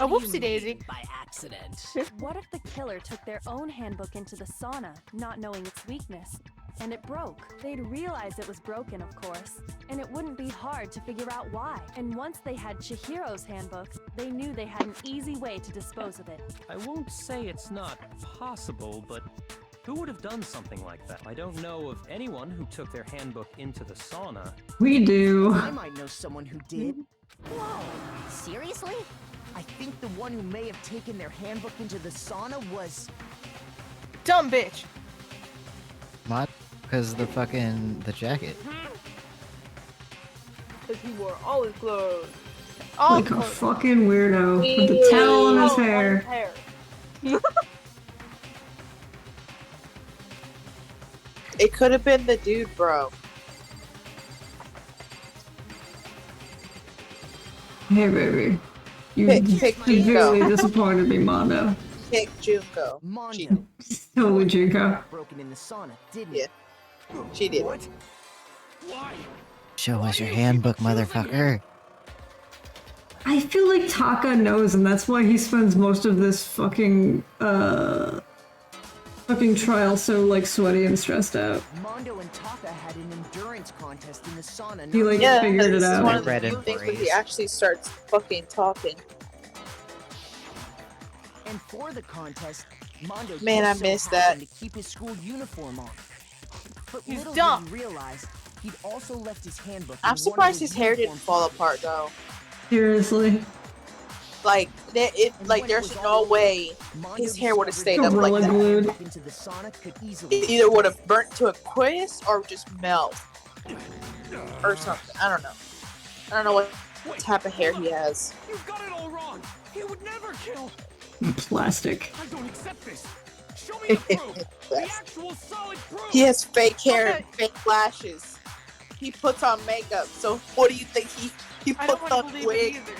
A whoopsie daisy. By accident. What if the killer took their own handbook into the sauna, not knowing its weakness, and it broke? They'd realize it was broken, of course, and it wouldn't be hard to figure out why. And once they had Chihiro's handbook, they knew they had an easy way to dispose of it. I won't say it's not possible, but who would have done something like that? I don't know of anyone who took their handbook into the sauna. We do. I might know someone who did. Whoa, seriously? I think the one who may have taken their handbook into the sauna was... Dumb bitch. Mod? Because the jacket. Because he wore all his clothes. All Like a fucking weirdo with the towel in his hair. It could have been the dude, bro. Hey baby. You Pick severely Junko. disappointed me, Mondo. Pick Junko. Mondo. Totally Junko. Broken in the sauna, didn't Yeah. She did. What? Why? Show us your handbook, motherfucker. I feel like Taka knows, and that's why he spends most of this fucking trial so like sweaty and stressed out. Mondo and Taka had an endurance contest in the sauna. He, like, Yeah, figured it this is out. one of the Red few and things where he Blaze. actually starts fucking talking. And for the contest, Mondo Man, I just so missed happened that. to keep his school uniform on. But He's little dumb. did he realize, he'd also left his handbook. in I'm one of surprised his hair didn't uniform fall pockets. apart though. Seriously. Like there's no way Mondo his hair would have discovered stayed up like Gorilla that. glued. into the sauna could easily It either would have burnt to a crisp or just melt or something. I don't know. I don't know what type of hair he has. You've got it all wrong. He would never kill. Plastic. I don't accept this. Show me the proof. The actual solid proof. He has fake hair and fake lashes. He puts on makeup. So what do you think he I don't puts want on to believe wig? it either.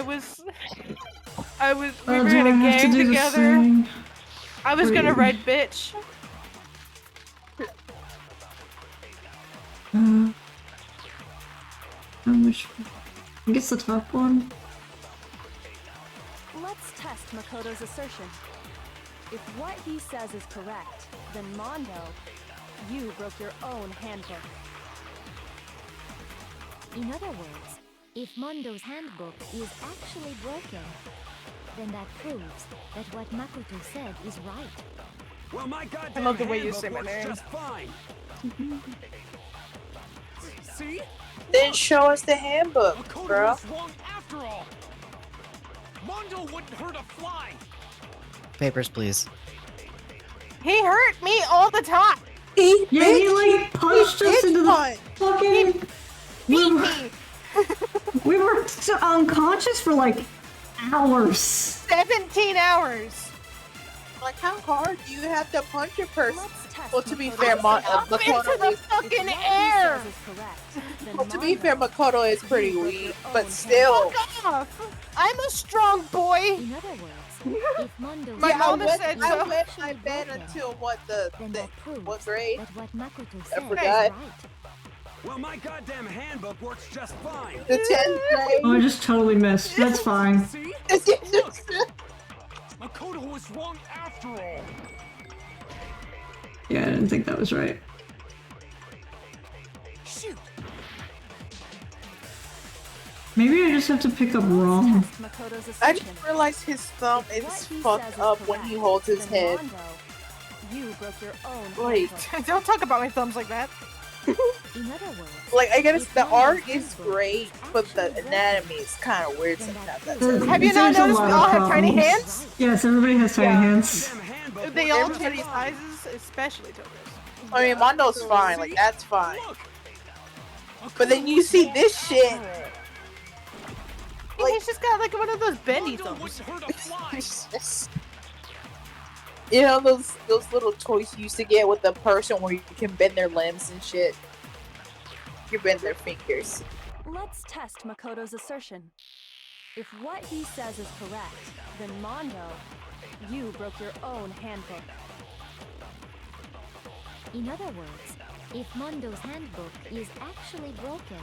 We Oh, were do in I a have to gang do the together. same? I was gonna Wait. write bitch. How much? I guess the top one. Let's test Makoto's assertion. If what he says is correct, then Mondo, you broke your own handbook. In other words, If Mondo's handbook is actually broken, then that proves that what Makoto said is right. Well, my I goddamn love the way you handbook say my works name. just fine. See? Then show us the handbook, Makoto bro. was wrong after all. Mondo wouldn't hurt a fly. Papers, please. He hurt me all the time. He like punched us into the punch. fucking. Beat me. We were so unconscious for like hours. 17 hours. Like, how hard do you have to punch a person? Test Well, to be Makoto's fair, Up into Makoto the is, fucking If what he air. says is correct, then well, to be fair, Mondo, Makoto is pretty you broke weak, your but own still. Fuck off. I'm a strong boy. In other words, if Mondo's My Yeah, mama handbook said is so. I went actually my bed broken, until what the then that proves what grade? that what Makoto said is forgot. right. Well, my goddamn handbook works just fine. The 10th grade. Oh, I just totally missed. That's fine. See? Makoto was wrong after all. Yeah, I didn't think that was right. Shoot. Maybe I just have to pick up wrong. test Makoto's I assumption. just realized his thumb If is what he fucked says is up when he correct, holds his then head. Mondo, you broke your own Wait. handbook. Don't talk about my thumbs like that. In other words, Like, I guess if the Mondo's art is handbook great, but the anatomy is kind of weird then sometimes. that That's proves it. Have you not There's a noticed lot we of all have tiny problems. hands? Yes, everybody has tiny Yeah. hands. Damn handbook They all works tiny just fine. sizes, especially Tokus. I mean, Mondo's fine, like, that's fine. Look. But then you see this shit. He's just got like one of those bendy Mondo thumbs. wouldn't hurt a fly. You know those little toys you used to get with the person where you can bend their limbs and shit? You bend their fingers. Let's test Makoto's assertion. If what he says is correct, then Mondo, you broke your own handbook. in other words, if Mondo's handbook is actually broken,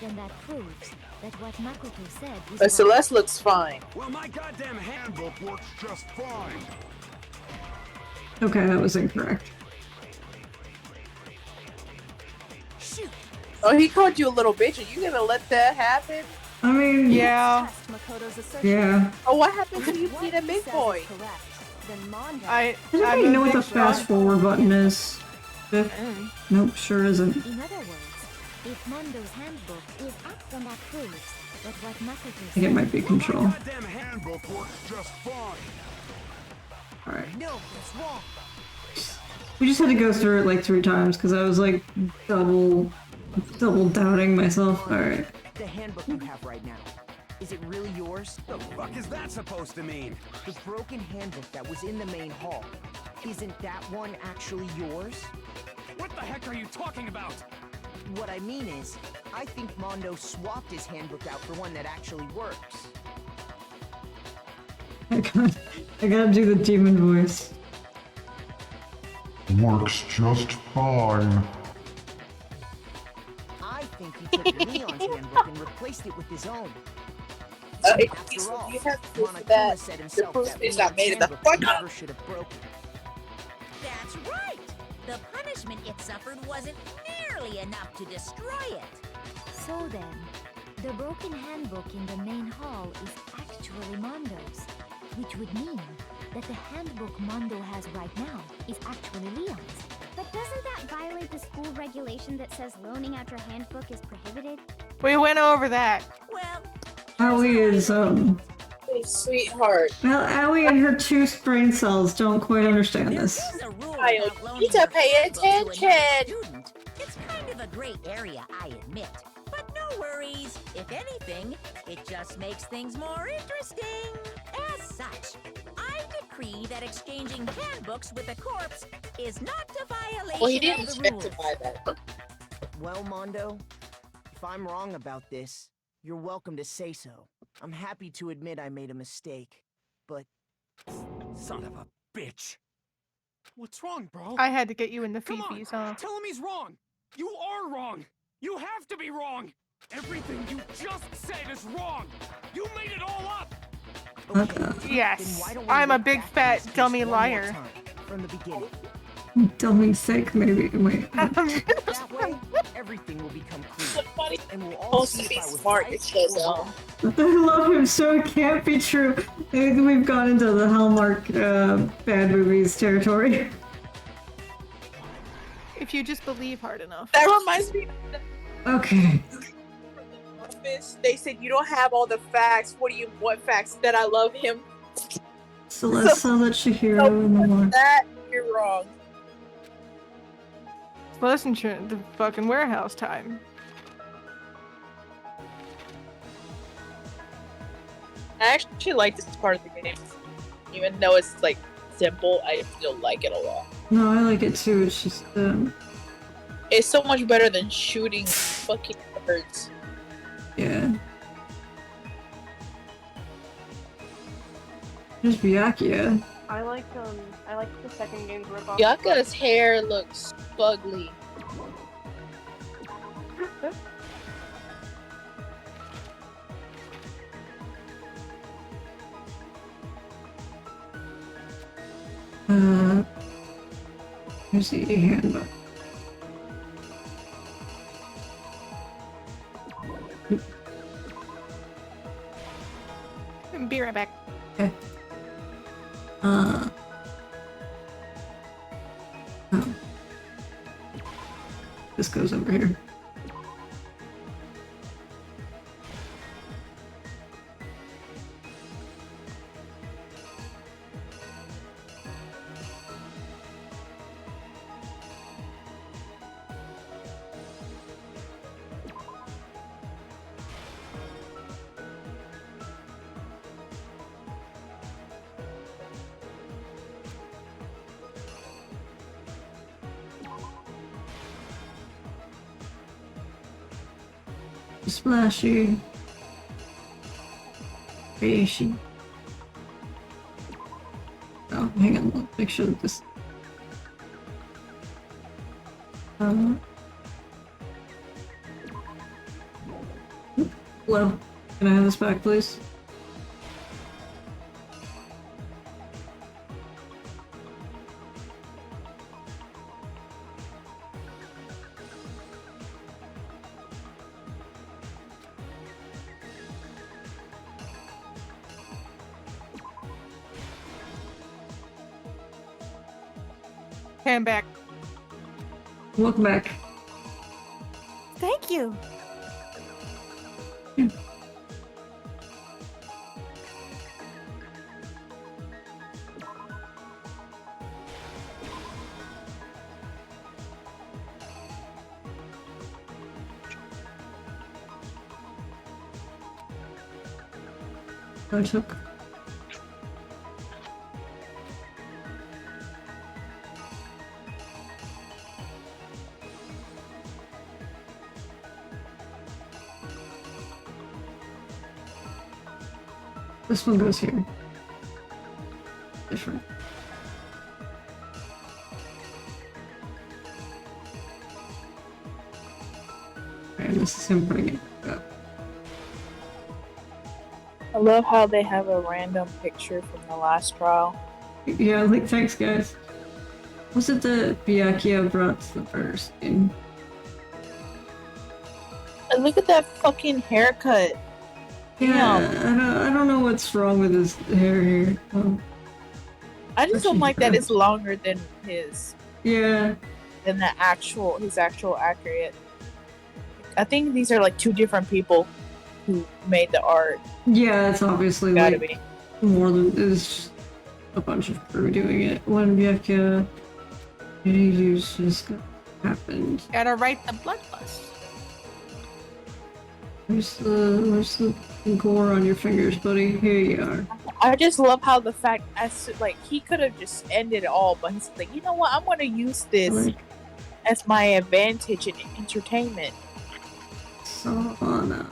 then that proves that what Makoto said is But right. Celeste looks fine. Well, my goddamn handbook works just fine. Okay, that was incorrect. Shoot. Oh, he called you a little bitch. Are you gonna let that happen? I mean, Yeah. Test Makoto's assertion. yeah. Oh, what happened to you If being what a he big says boy? is correct, then Mondo, I Does anybody know what the big strong- fast forward button is? Nope, sure isn't. In other words, if Mondo's handbook is up, then that proves that what Makoto I think it might be control. Goddamn handbook works just fine. Alright. No, that's wrong. We just had to go through it like 3 times because I was like double doubting myself. Alright. The handbook you have right now, is it really yours? The fuck is that supposed to mean? The broken handbook that was in the main hall, isn't that one actually yours? What the heck are you talking about? What I mean is, I think Mondo swapped his handbook out for one that actually works. I gotta do the demon voice. Works just fine. I think he took Leon's handbook and replaced it with his own. After all, you have to Monokuma that said the himself proof that is not Leon's made of the handbook fuck never up. should have broken. That's right. The punishment it suffered wasn't nearly enough to destroy it. So then, the broken handbook in the main hall is actually Mondo's, which would mean that the handbook Mondo has right now is actually Leon's. But doesn't that violate the school regulation that says loaning out your handbook is prohibited? We went over that. Well, Allie is, Hey, sweetheart. well, Allie and her 2 brain cells don't quite understand this. there's a rule I about loaning need to your pay handbook to another attention. student. It's kind of a gray area, I admit. But no worries. If anything, it just makes things more interesting. As such, I decree that exchanging handbooks with a corpse is not a violation Well, he didn't of the expect rules. to buy that. Well, Mondo, if I'm wrong about this, you're welcome to say so. I'm happy to admit I made a mistake, but... Son of a bitch. What's wrong, bro? I had to get you in the Come on, fifis, huh? tell him he's wrong. You are wrong. You have to be wrong. Everything you just said is wrong. You made it all up. Okay, then Yes, why don't we I'm a look big back on fat this case dummy one more liar. time, from the beginning. Dummy's sake, maybe. Wait. That way, everything will become clear. Somebody And we'll all supposed see to be if I was smart right and shut or up. wrong. I love him, so it can't be true. We've gone into the Hallmark bad movies territory. If you just believe hard enough. That reminds me Okay. of the Office. They said you don't have all the facts. What facts? That I love him. So let's sell that Shihiro in the morning. That you're wrong. Listen to the fucking warehouse time. I actually like this part of the game. Even though it's like simple, I still like it a lot. No, I like it too. It's just It's so much better than shooting fucking birds. yeah. There's Byakuya. I like the second game's ripoff. Yaka's hair looks fugly. Here's the handbook. Be right back. Okay. Oh. This goes over here. Splashy. Fishy. Oh, hang on. Let's make sure that this. Hello. Can I have this back, please? Okay, I'm back. Welcome back. Thank you. I took. This one goes here. Different. And this is him putting it back up. I love how they have a random picture from the last trial. Yeah, like, thanks, guys. Was it the Byakuya brought to the first game? And look at that fucking haircut. Yeah, Damn. I don't know what's wrong with his hair here. I just don't Actually, like that it's longer than his. Yeah. Than his actual accurate. I think these are like two different people who made the art. Yeah, it's obviously Gotta like be. more than is a bunch of crew doing it. When Byakuya use just happened. Gotta write the blood plus. Where's the gore on your fingers, buddy? Here you are. I just love how the fact he could have just ended it all, but he's like, you know what? I'm gonna use this as my advantage in entertainment. Sauna.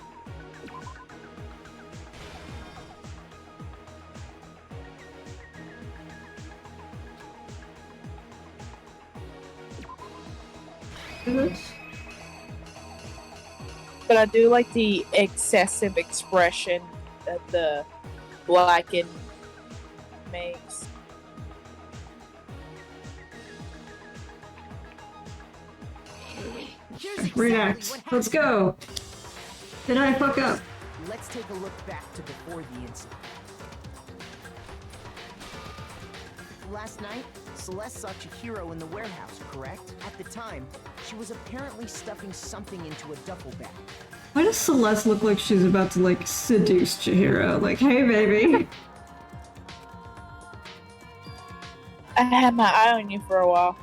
But I do like the excessive expression that the blackened makes. Reenact. Let's go. Did I fuck up? Let's take a look back to before the incident. Last night, Celeste saw Chihiro in the warehouse, correct? At the time, she was apparently stuffing something into a duffel bag. Why does Celeste look like she's about to, like, seduce Chihiro? Like, hey, baby. I had my eye on you for a while.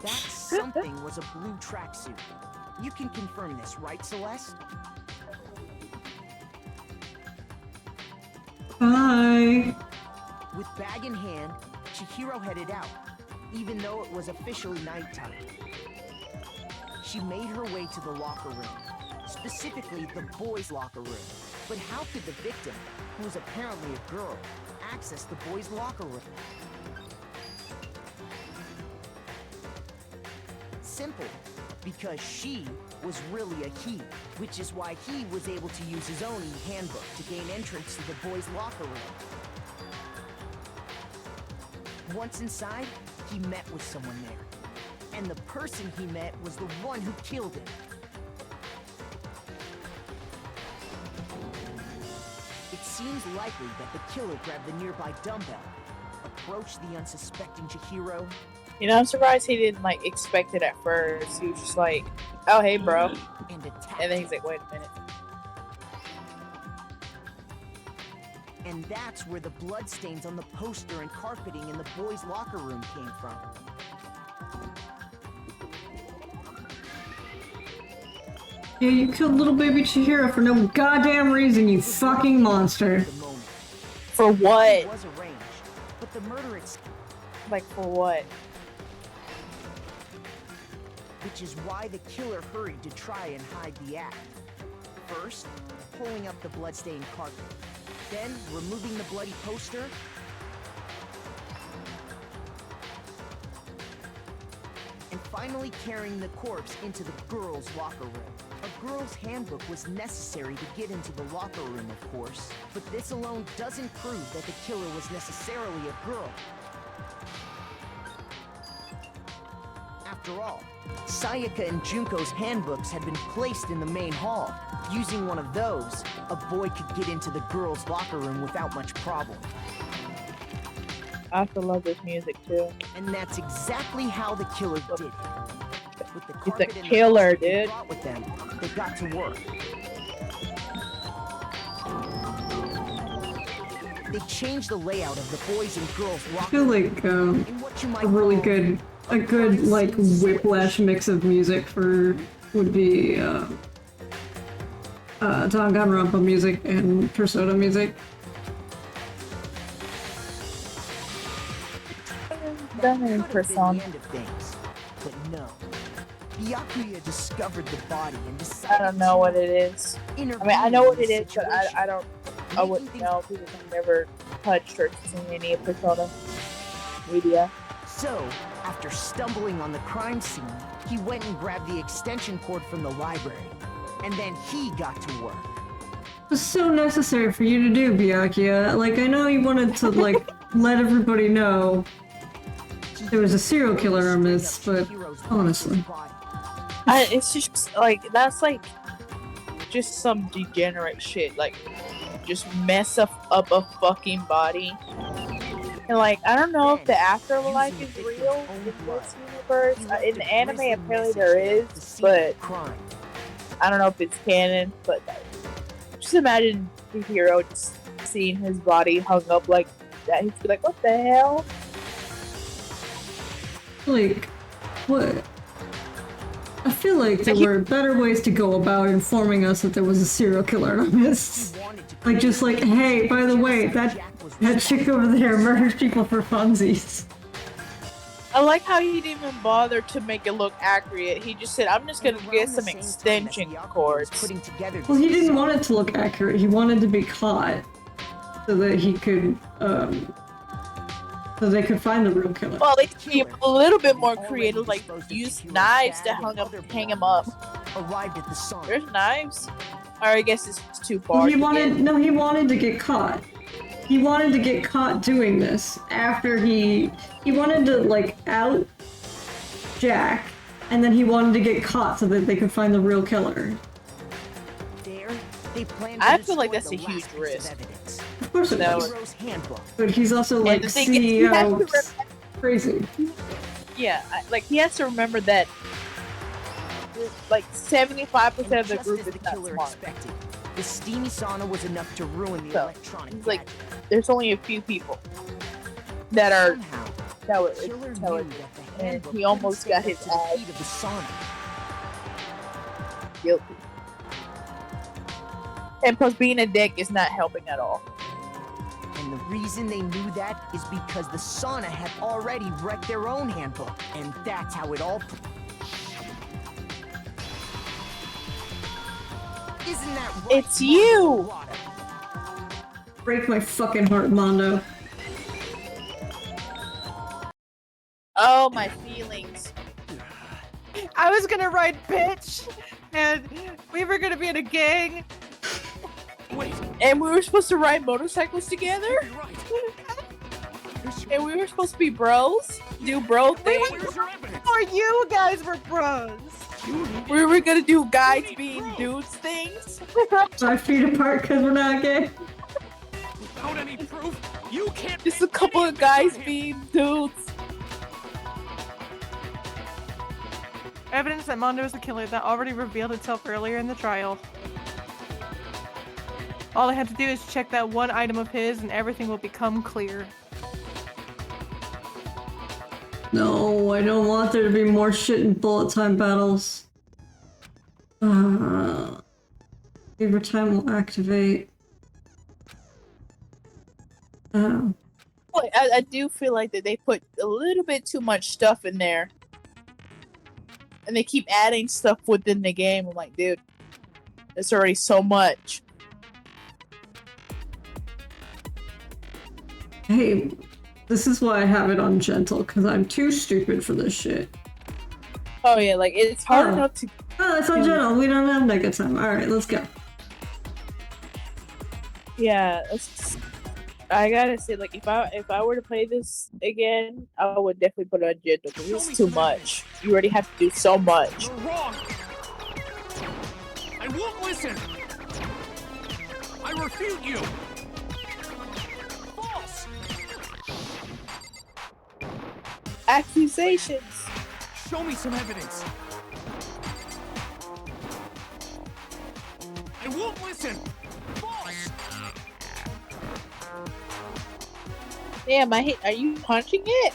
That something was a blue tracksuit. You can confirm this, right, Celeste? Bye. With bag in hand, Chihiro headed out, even though it was officially nighttime. She made her way to the locker room, specifically the boys' locker room. But how could the victim, who was apparently a girl, access the boys' locker room? Simple, because she was really a he, which is why he was able to use his own handbook to gain entrance to the boys' locker room. Once inside, he met with someone there. And the person he met was the one who killed him. It seems likely that the killer grabbed the nearby dumbbell, approached the unsuspecting Chihiro. You know, I'm surprised he didn't, like, expect it at first. He was just like, oh, hey, bro. And then he's like, wait a minute. And that's where the bloodstains on the poster and carpeting in the boys' locker room came from. Yeah, you killed little baby Chihiro for no goddamn reason, you fucking monster. For what? It was arranged, but the murder itself. Like, for what? Which is why the killer hurried to try and hide the act. First, pulling up the bloodstained carpet. Then, removing the bloody poster. And finally carrying the corpse into the girls' locker room. A girl's handbook was necessary to get into the locker room, of course. But this alone doesn't prove that the killer was necessarily a girl. After all, Sayaka and Junko's handbooks had been placed in the main hall. Using one of those, a boy could get into the girls' locker room without much problem. I have to love this music too. And that's exactly how the killer did it. With the He's a carpet and killer, the poster they dude. brought with them, they got to work. They changed the layout of the boys' and girls' I locker feel room. like in what you might a really call good like whiplash mix of music for would be Danganronpa music and Persona music. Done in Could have been Persona. the end of things, but no. Byakuya discovered the body and decided I don't know what it is. I mean, I know what it is, but I wouldn't know because I've never touched or seen any Persona media. So, after stumbling on the crime scene, he went and grabbed the extension cord from the library. And then he got to work. It was so necessary for you to do, Byakuya. Like, I know you wanted to, like, let everybody know there was a serial killer on this, but honestly. It's just, like, that's, like, just some degenerate shit. Like, just mess up a fucking body. And, like, I don't know if the afterlife is real in this universe. In the anime, apparently there is, but I don't know if it's canon. But just imagine the hero just seeing his body hung up like that. He'd be like, what the hell? Like, what? I feel like there were better ways to go about informing us that there was a serial killer on this. Like, just like, hey, by the way, that chick over there murders people for funsies. I like how he didn't even bother to make it look accurate. He just said, I'm just gonna get some extension cords. Well, he didn't want it to look accurate. He wanted to be caught so that he could, so they could find the real killer. Well, they could be a little bit more creative, like use knives to hang him up. Arrived at the sun. There's knives. Or I guess it's too Well, far. he wanted to get caught. He wanted to get caught doing this after he wanted to, like, out Jack and then he wanted to get caught so that they could find the real killer. They plan I to feel like destroy that's a the huge last piece risk. of evidence. Of course it No. was. Hero's handbook. But he's also like the thing is, you have to CEO. Crazy. Yeah, like he has to remember that like 75% of the Just group as is the not killer smart. expected, the steamy sauna was enough to ruin the So, electronic it's like gadget. there's only a few people that are Somehow, that were the killer knew intelligent, that the and handbook he almost couldn't got stand his up to the ass heat of the sauna. guilty. And plus, being a dick is not helping at all. And the reason they knew that is because the sauna had already wrecked their own handbook. And that's how it all... Isn't that right? It's you! Break my fucking heart, Mondo. Oh, my feelings. I was gonna write bitch, and we were gonna be in a gang. Wait. And we were supposed to ride motorcycles together? And we were supposed to be bros? Do bro things? Or you guys were bros. We were gonna do guys being dudes things? 5 feet apart because we're not gay. Without any proof, you can't. Just a couple of guys being dudes. Evidence that Mondo is the killer that already revealed itself earlier in the trial. All I have to do is check that one item of his and everything will become clear. No, I don't want there to be more shit in bullet time battles. Favor time will activate. Oh. Like, I do feel like that they put a little bit too much stuff in there. And they keep adding stuff within the game. I'm like, dude, it's already so much. Hey, this is why I have it on gentle, because I'm too stupid for this shit. Oh yeah, like it's hard Oh. enough to. Oh, it's on gentle. We don't have mega time. Alright, let's go. Yeah, I gotta say, like if I were to play this again, I would definitely put it on gentle because it's too much. You already have to do so much. You're wrong. I won't listen. I refute you. False. Accusations. Show me some evidence. I won't listen. False. Damn, are you punching it?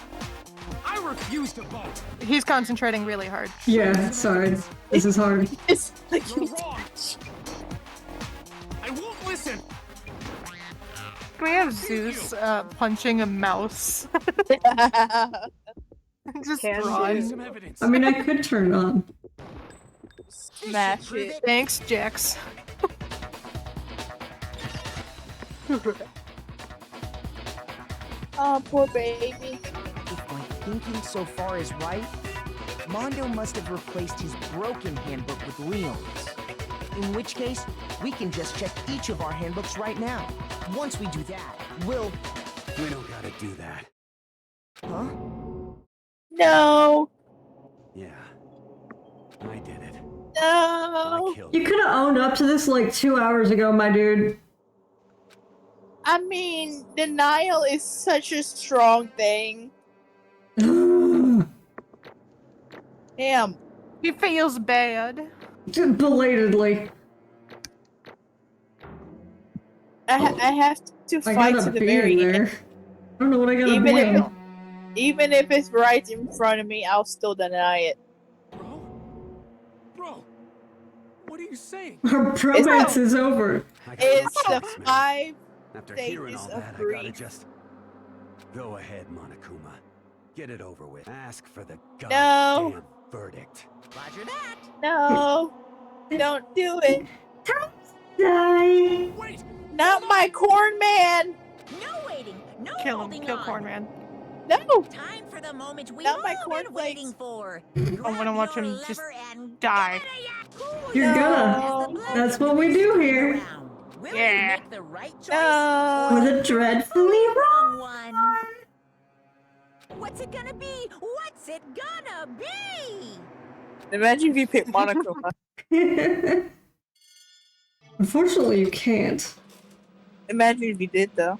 I refuse to vote. He's concentrating really hard. Yeah, sorry. This is hard. It's like You're wrong. I won't listen. Can we have Zeus punching a mouse? Just drawn. Some evidence. I mean, I could turn it on. Smash it. Thanks, Jax. Oh, poor baby. If my thinking so far is right, Mondo must have replaced his broken handbook with Leon's. In which case, we can just check each of our handbooks right now. Once we do that, we'll... We don't gotta do that. Huh? No. Yeah. I did it. No. I killed You could have owned up to this like 2 hours ago, my dude. I mean, denial is such a strong thing. Damn. He feels bad. Belatedly. I have to I fight got to a the beer very there. end. I don't know what I got to Even if, blame. even if it's right in front of me, I'll still deny it. Bro, what are you saying? Our bromance is over. It's the 5 After hearing stages all of that, I grief. gotta just... Go ahead, Monokuma. Get it over with. Ask for the No. goddamn verdict. Roger that. No. Don't do it. Die. Wait. Not my corn man. No waiting. No Kill him. holding Kill on. Cornman. No. Time for the moment we've Not all my been cornflakes. waiting for. I want to watch him just die. You're No. gonna. That's what we do here. Will Yeah. you make the right choice? No. Or the dreadfully wrong one. What's it gonna be? What's it gonna be? Imagine if you picked Monokuma. Unfortunately, you can't. Imagine if you did, though.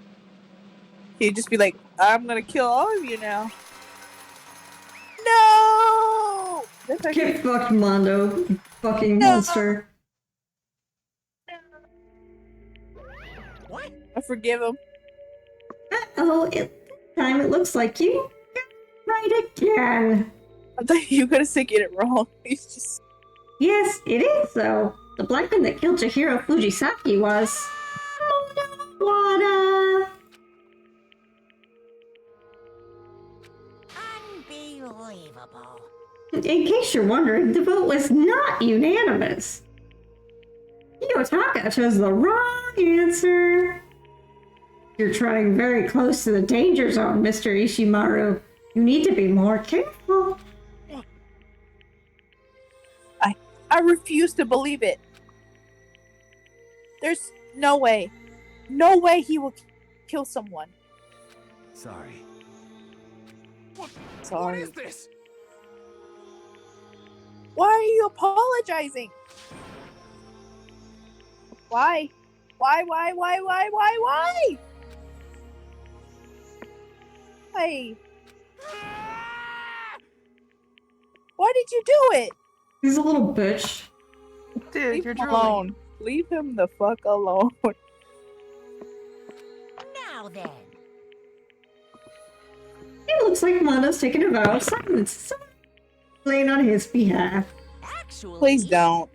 He'd just be like, I'm gonna kill all of you now. No! Get fucked, Mondo. You fucking monster. What? I forgive him. Uh-oh, this time it looks like you got it right again. I thought you were gonna say get it wrong. He's just... Yes, it is, though. The black one that killed Chihiro Fujisaki was... Wada. Unbelievable. In case you're wondering, the vote was not unanimous. Kiyotaka chose the wrong answer. You're trying very close to the danger zone, Mr. Ishimaru. You need to be more careful. I refuse to believe it. There's no way. No way he will kill someone. Sorry. Sorry. What is this? Why are you apologizing? Why? Why? Hey. Why did you do it? He's a little bitch. Dude, Leave you're him drooling. alone. Leave him the fuck alone. Now then. It looks like Mondo's taking a vow of silence. So playing on his behalf. Actually, Please don't.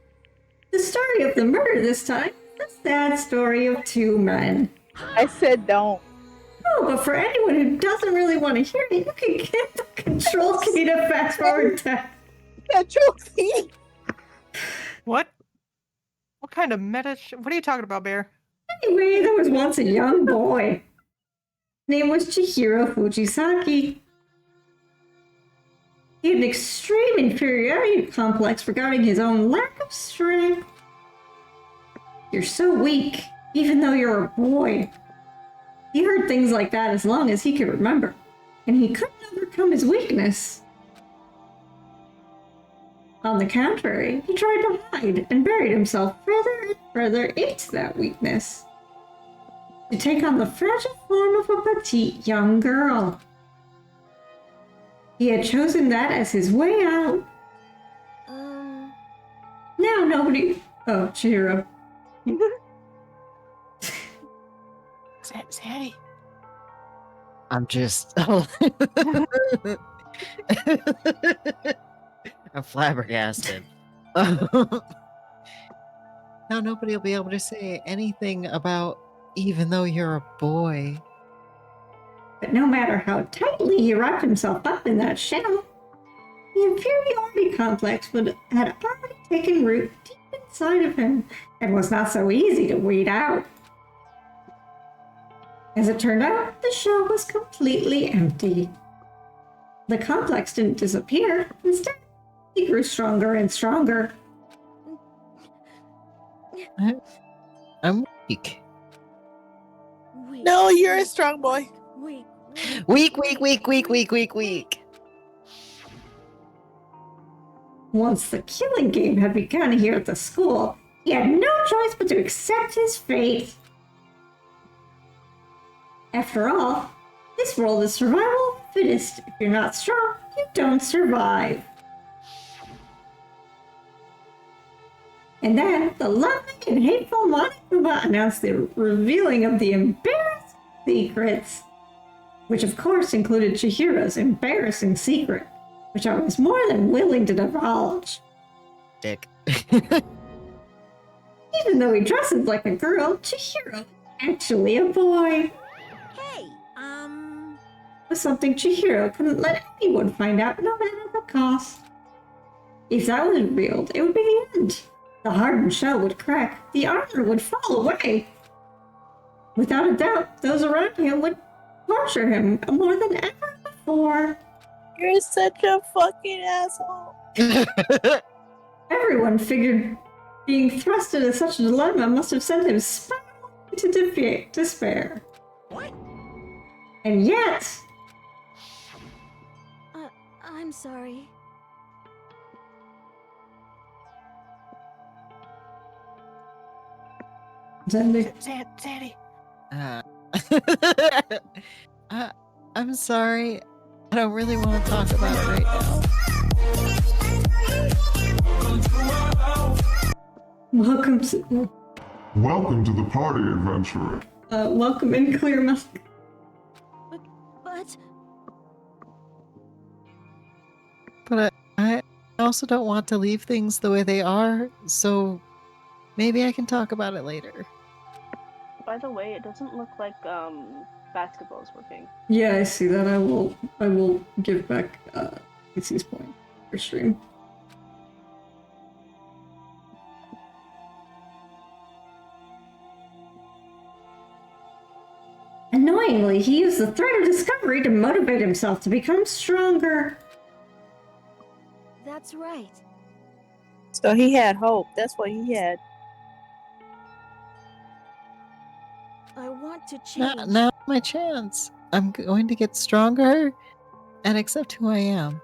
The story of the murder this time, the sad story of two men. I said don't. No, but for anyone who doesn't really want to hear it, you can get the control key to fast forward time. Control key? What? What kind of meta what are you talking about, Bear? Anyway, there was once a young boy. His name was Chihiro Fujisaki. He had an extreme inferiority complex regarding his own lack of strength. You're so weak, even though you're a boy. He heard things like that as long as he could remember, and he couldn't overcome his weakness. On the contrary, he tried to hide and buried himself further and further into that weakness, to take on the fragile form of a petite young girl. He had chosen that as his way out. Now nobody... Oh, Chihiro. Sandy. I'm just... I'm flabbergasted. Now nobody will be able to say anything about even though you're a boy. But no matter how tightly he wrapped himself up in that shell, the inferiority complex had already taken root deep inside of him and was not so easy to weed out. As it turned out, the shell was completely empty. The complex didn't disappear. Instead, he grew stronger and stronger. I'm weak. No, you're a strong boy. Weak. Once the killing game had begun here at the school, he had no choice but to accept his fate. After all, this world is survival of the fittest. If you're not strong, you don't survive. And then, the lovely and hateful Monokuma announced the revealing of the embarrassing secrets, which of course included Chihiro's embarrassing secret, which I was more than willing to divulge. Dick. Even though he dresses like a girl, Chihiro is actually a boy. Hey, Was something Chihiro couldn't let anyone find out, no matter the cost. If that was revealed, it would be the end. The hardened shell would crack, the armor would fall away. Without a doubt, those around him would torture him more than ever before. You're such a fucking asshole. Everyone figured being thrust into such a dilemma must have sent him spiraling into despair. What? And yet... I'm sorry. Sandy. Sandy. I'm sorry. I don't really want to talk about it right now. Welcome to the party, adventurer. welcome in, Clear Mask. But I also don't want to leave things the way they are, so maybe I can talk about it later. By the way, it doesn't look like basketball is working. Yeah, I see that. I will give back Casey's point for stream. Annoyingly, he used the threat of discovery to motivate himself to become stronger. That's right. So he had hope. That's what he had. I want to change. Now's my chance. I'm going to get stronger and accept who I am.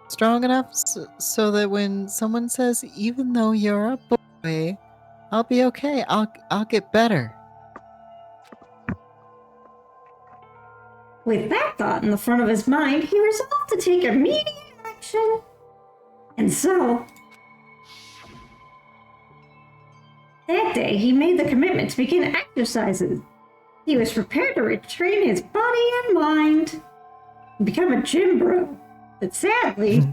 Strong enough so that when someone says, even though you're a boy, I'll be okay. I'll get better. With that thought in the front of his mind, he resolved to take immediate action. And so, that day, he made the commitment to begin exercises. He was prepared to retrain his body and mind and become a gym bro. But sadly,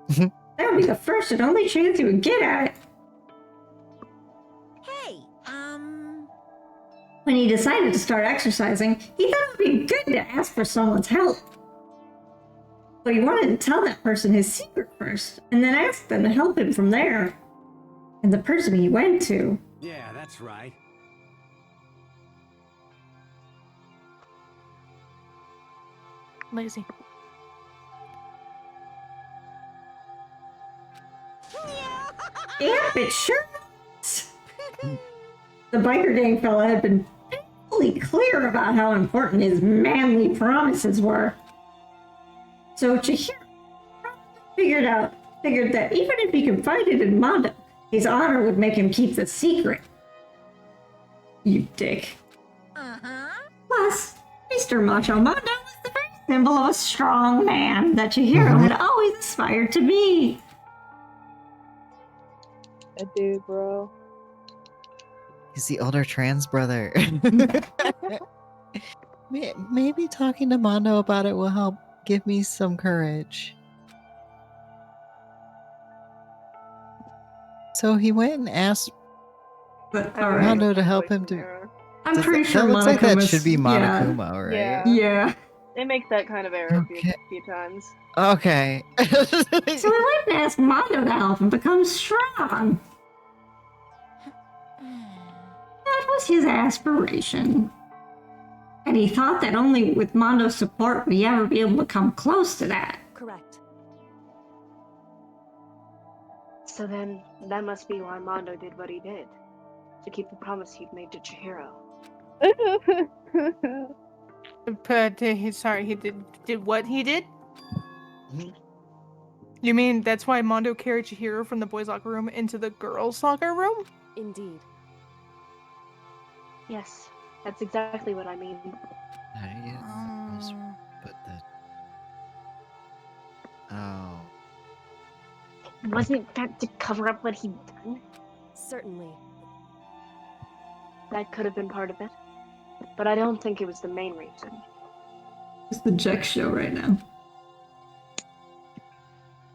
that would be the first and only chance he would get at it. Hey, When he decided to start exercising, he thought it would be good to ask for someone's help. But he wanted to tell that person his secret first, and then ask them to help him from there. And the person he went to... Yeah, that's right. Lazy. Yep, it sure is. The biker gang fella had been painfully clear about how important his manly promises were. So Chihiro figured that even if he confided in Mondo, his honor would make him keep the secret. You dick. Plus, Mr. Macho Mondo was the very symbol of a strong man that Chihiro had always aspired to be. I do, bro. He's the older trans brother. Maybe talking to Mondo about it will help give me some courage. So he went and asked Mondo to help him to... I'm pretty sure that looks like that should be yeah. Monokuma, right? Yeah. They make that kind of error a few times. Okay. So he went and asked Mondo to help him become strong. That was his aspiration. And he thought that only with Mondo's support would he ever be able to come close to that. Correct. So then, that must be why Mondo did what he did. To keep the promise he'd made to Chihiro. But he did what he did? You mean that's why Mondo carried Chihiro from the boys' locker room into the girls' locker room? Indeed. Yes, that's exactly what I mean. How do you put the... Oh. Wasn't that to cover up what he'd done? Certainly. That could have been part of it. But I don't think it was the main reason. It's the Jack show right now.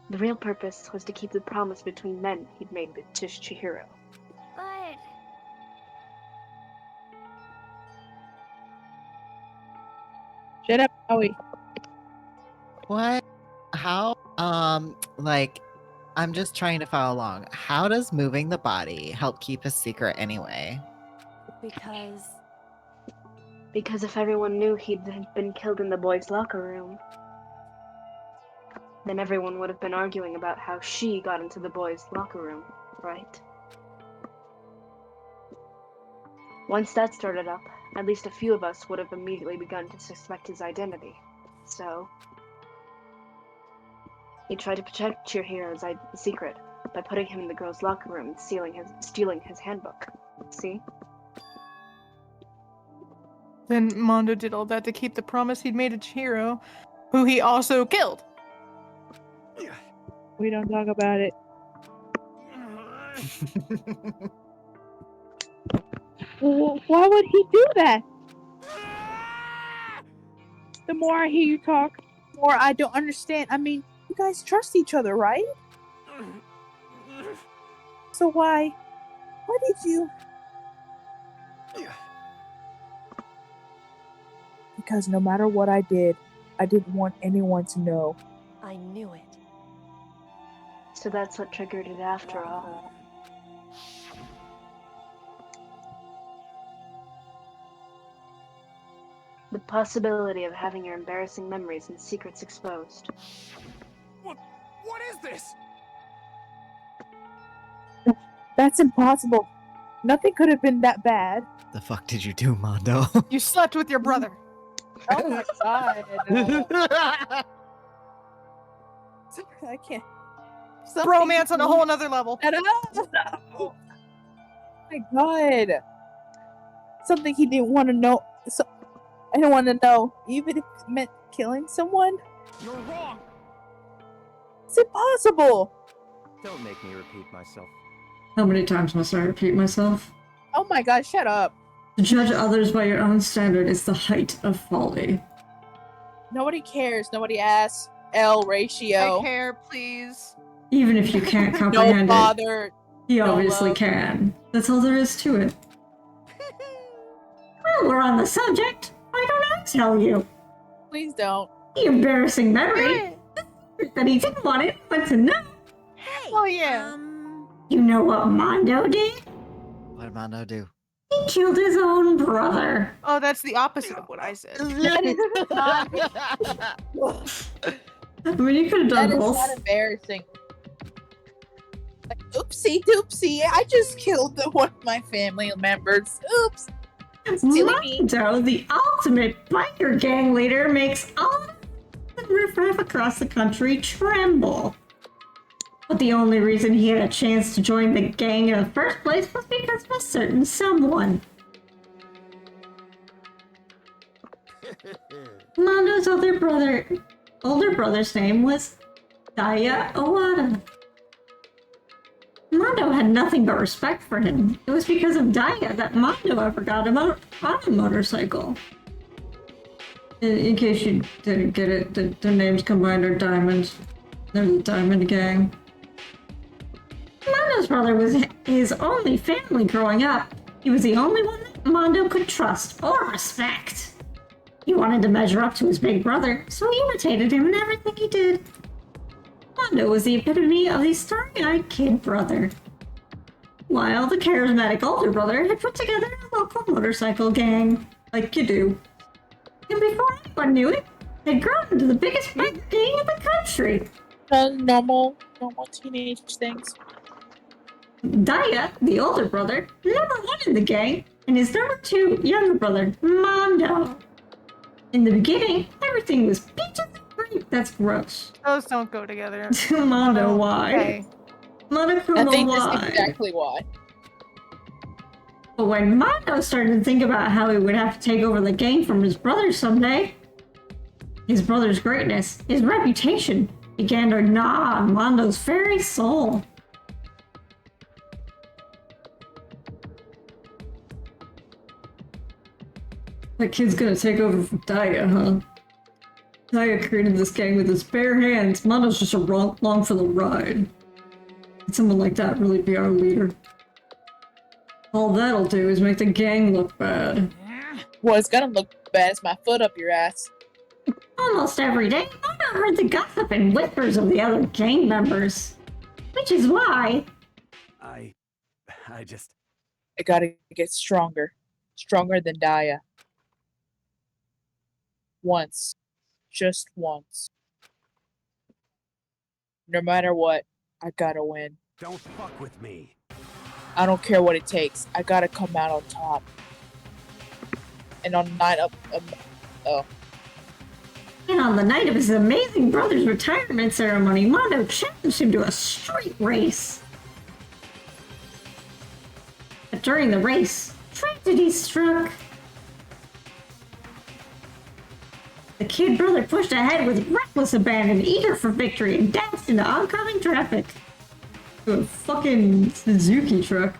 The real purpose was to keep the promise between men he'd made with Chihiro. But... Shut up, Howie. What? How? Like, I'm just trying to follow along. How does moving the body help keep a secret anyway? Because if everyone knew he'd been killed in the boys' locker room, then everyone would have been arguing about how she got into the boys' locker room, right? Once that started up, at least a few of us would have immediately begun to suspect his identity. So, he tried to protect Chihiro's secret by putting him in the girls' locker room and stealing his handbook. See? Then Mondo did all that to keep the promise he'd made to Chihiro, who he also killed. We don't talk about it. Well, why would he do that? The more I hear you talk, the more I don't understand. I mean, you guys trust each other, right? So why did you? Because no matter what I did, I didn't want anyone to know. I knew it. So that's what triggered it after all. The possibility of having your embarrassing memories and secrets exposed. What is this? That's impossible. Nothing could have been that bad. The fuck did you do, Mondo? You slept with your brother. Oh my god. I can't. Romance on a whole nother level. Oh my god. Something he didn't want to know. I don't want to know, even if it meant killing someone. You're wrong. It's impossible. Don't make me repeat myself. How many times must I repeat myself? Oh my god, shut up. To judge others by your own standard is the height of folly. Nobody cares. Nobody asks. L ratio. I care, please. Even if you can't comprehend No bother. it, he no obviously love. can. That's all there is to it. Well, we're on the subject. Why don't I tell you? Please don't. The embarrassing memory that he didn't want anyone to know. Hey, Oh yeah. You know what Mondo did? What did Mondo do? He killed his own brother. Oh, that's the opposite of what I said. That is not. I mean, you could have done That is both. not embarrassing. Like, oopsie doopsie, I just killed one of my family members. Oops. Silly me. Mondo, the ultimate biker gang leader, makes all the riffraff across the country tremble. But the only reason he had a chance to join the gang in the first place was because of a certain someone. Mondo's older brother's name was Daya Owada. Mondo had nothing but respect for him. It was because of Daya that Mondo ever got him on a motorcycle. In case you didn't get it, the names combined are Diamond. They're the Diamond Gang. Mondo's brother was his only family growing up. He was the only one that Mondo could trust or respect. He wanted to measure up to his big brother, so he imitated him in everything he did. Mondo was the epitome of the starry-eyed kid brother, while the charismatic older brother had put together a local motorcycle gang, like you do. And before anyone knew it, they'd grown into the biggest bike gang in the country. Normal teenage things. Daya, the older brother, number one in the gang, and his number two younger brother, Mondo. In the beginning, everything was peaches and cream. That's gross. Those don't go together. Mondo, why? Okay. Monokuma, I think why? that's exactly why. But when Mondo started to think about how he would have to take over the gang from his brother someday, his brother's greatness, his reputation, began to gnaw on Mondo's very soul. That kid's gonna take over from Daya, huh? Daya created this gang with his bare hands. Mondo's just along for the ride. Could someone like that really be our leader? All that'll do is make the gang look bad. Well, it's gonna look bad as my foot up your ass. Almost every day, Mondo heard the gossip and whispers of the other gang members. Which is why... I just... I gotta get stronger. Stronger than Daya. Once. Just once. No matter what, I gotta win. Don't fuck with me. I don't care what it takes. I gotta come out on top. And on the night of And on the night of his amazing brother's retirement ceremony, Mondo challenged him to a street race. But during the race, tragedy struck. The kid brother pushed ahead with reckless abandon, eager for victory, and dashed into oncoming traffic. A fucking Suzuki truck.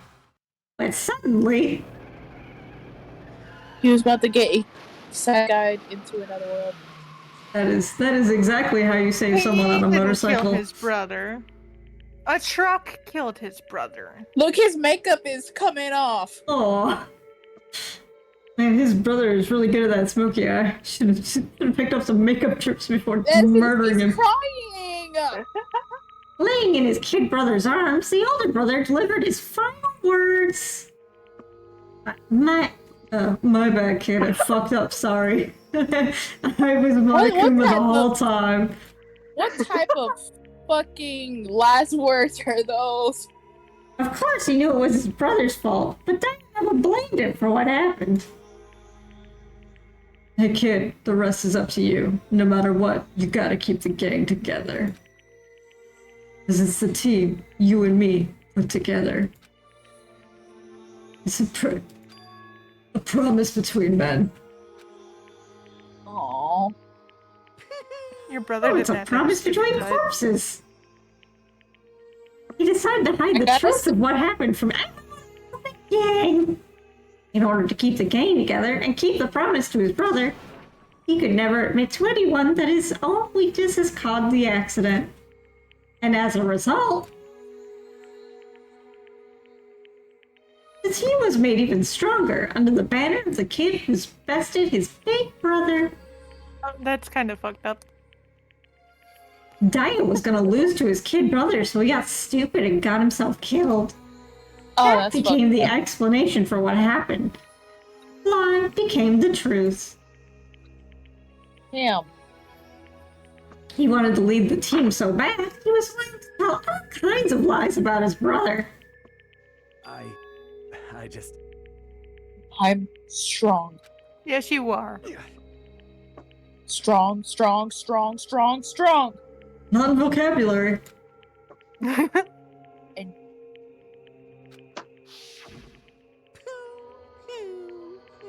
But suddenly... He was about to get side-eyed into another world. That is exactly how you save someone on a motorcycle. Kill his brother. A truck killed his brother. Look, his makeup is coming off. Aw. Man, his brother is really good at that smoky eye. Should have picked up some makeup strips before murdering him. Crying! Laying in his kid brother's arms, the older brother delivered his final words. My bad, kid. I fucked up. Sorry. I was Monokuma the whole time. What type of fucking last words are those? Of course he knew it was his brother's fault, but Diana never blamed him for what happened. Hey kid, the rest is up to you. No matter what, you gotta keep the gang together. Because it's the team, you and me, put together. It's a promise between men. Aww. Your brother it's a promise between corpses. He decided to hide the truth of what happened from everyone in the gang. In order to keep the gang together and keep the promise to his brother, he could never admit to anyone that his own weaknesses caused the accident. And as a result, the team was made even stronger under the banner of the kid who's bested his big brother. Oh, that's kind of fucked up. Dio was gonna lose to his kid brother, so he got stupid and got himself killed. Oh, that became the explanation for what happened. Lie became the truth. Damn. He wanted to lead the team so bad, he was willing to tell all kinds of lies about his brother. I'm strong. Yes, you are. Strong, strong, strong, strong, strong. Not in vocabulary.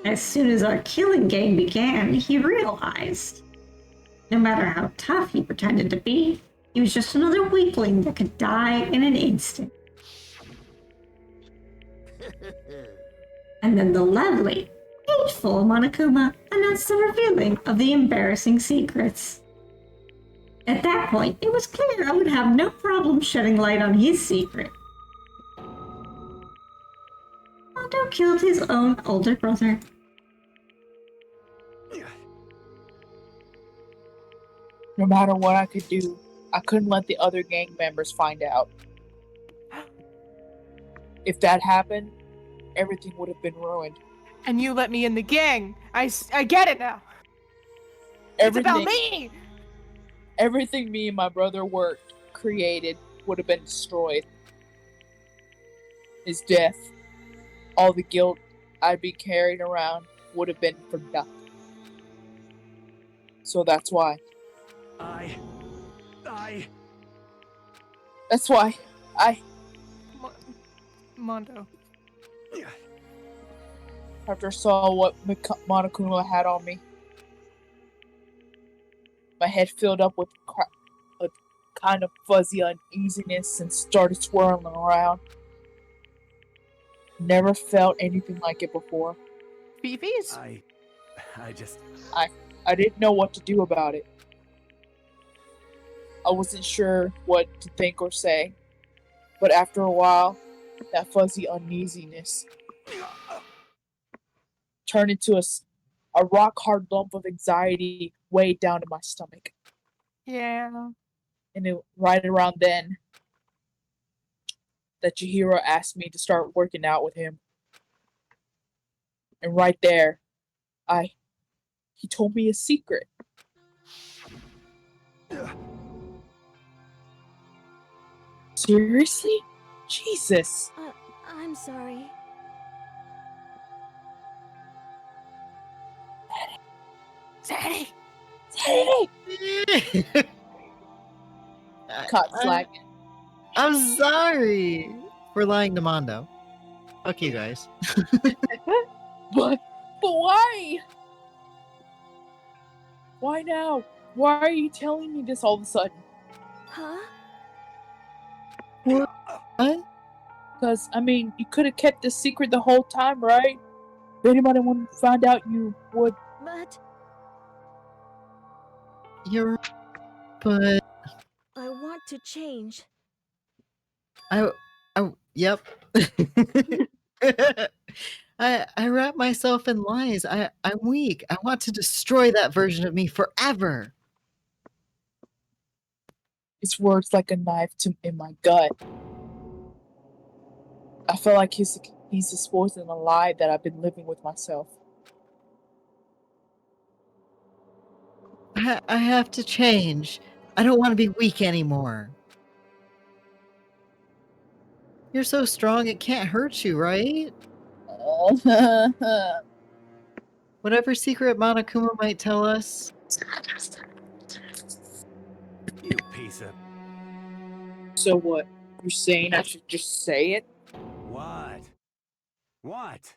As soon as our killing game began, he realized no matter how tough he pretended to be, he was just another weakling that could die in an instant. And then the lovely, hateful Monokuma announced the revealing of the embarrassing secrets. At that point, it was clear I would have no problem shedding light on his secret. Mondo killed his own older brother. No matter what I could do, I couldn't let the other gang members find out. If that happened, everything would have been ruined. And you let me in the gang. I get it now. It's about me! Everything me and my brother created would have been destroyed. His death, all the guilt I'd be carrying around would have been for nothing. So that's why. That's why Mondo. After I saw what Monokuma had on me, my head filled up with a kind of fuzzy uneasiness and started swirling around. Never felt anything like it before. Beefies? I didn't know what to do about it. I wasn't sure what to think or say, but after a while, that fuzzy uneasiness turned into a rock-hard lump of anxiety way down in my stomach. Yeah. And right around then, that Chihiro asked me to start working out with him. And right there, he told me a secret. Seriously? Jesus. I'm sorry. Sadie! Caught slacking. I'm sorry for lying to Mondo. Fuck you guys. But why? Why now? Why are you telling me this all of a sudden? Huh? What? Because, I mean, you could have kept this secret the whole time, right? If anybody wanted to find out, you would. But But I want to change. Yep. I wrap myself in lies. I'm weak. I want to destroy that version of me forever. His words like a knife in my gut. I feel like he's exposing a lie that I've been living with myself. I have to change. I don't want to be weak anymore. You're so strong it can't hurt you, right? Whatever secret Monokuma might tell us. You piece of... So what? You're saying I should just say it? What? What?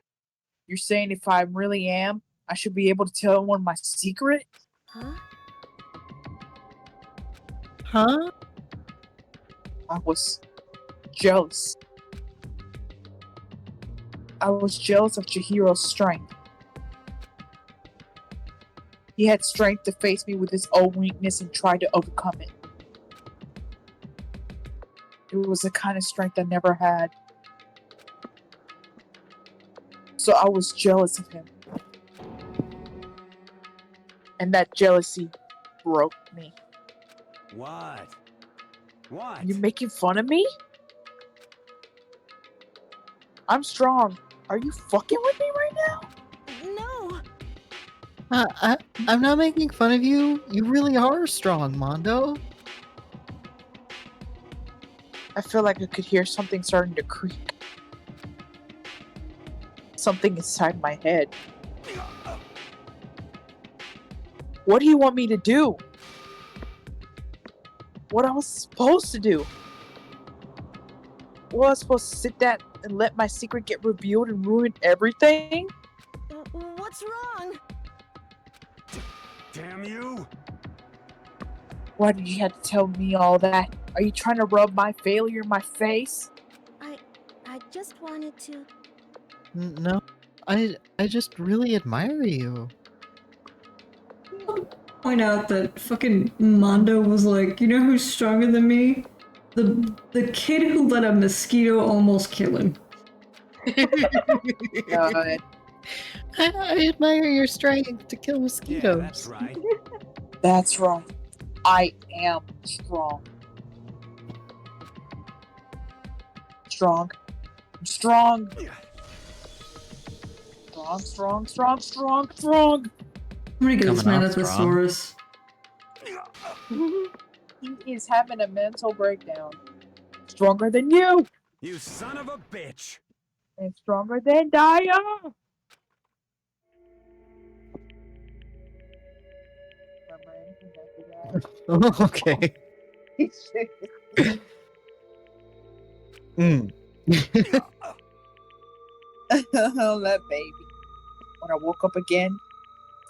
You're saying if I really am, I should be able to tell everyone my secret? Huh? Huh? I was jealous. I was jealous of Chihiro's strength. He had strength to face me with his own weakness and try to overcome it. It was a kind of strength I never had. So I was jealous of him. And that jealousy broke me. What? What? You making fun of me? I'm strong. Are you fucking with me right now? No. I'm not making fun of you. You really are strong, Mondo. I feel like I could hear something starting to creak. Something inside my head. What do you want me to do? What I was supposed to do? Was I supposed to sit there and let my secret get revealed and ruin everything? What's wrong? Damn you! Why did you have to tell me all that? Are you trying to rub my failure in my face? I just wanted to. No, I just really admire you. Point out that fucking Mondo was like, you know who's stronger than me? The kid who let a mosquito almost kill him. God. I admire your strength to kill mosquitoes. Yeah, that's right. That's right. I am strong. Strong. I'm strong. Strong. I'm gonna get this Coming man off a thesaurus. He is having a mental breakdown. Stronger than you! You son of a bitch! And stronger than Daya! Okay. Oh, that baby. When I woke up again,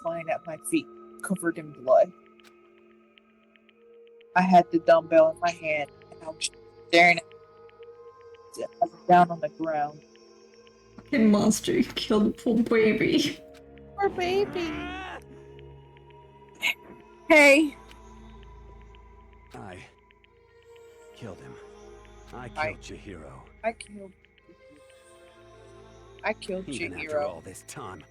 lying at my feet, covered in blood. I had the dumbbell in my hand, and I was staring at it. I was down on the ground. Fucking monster, you killed the poor baby. Poor baby. Hey! I killed him. I killed Chihiro. I killed Even Chihiro. after all this time,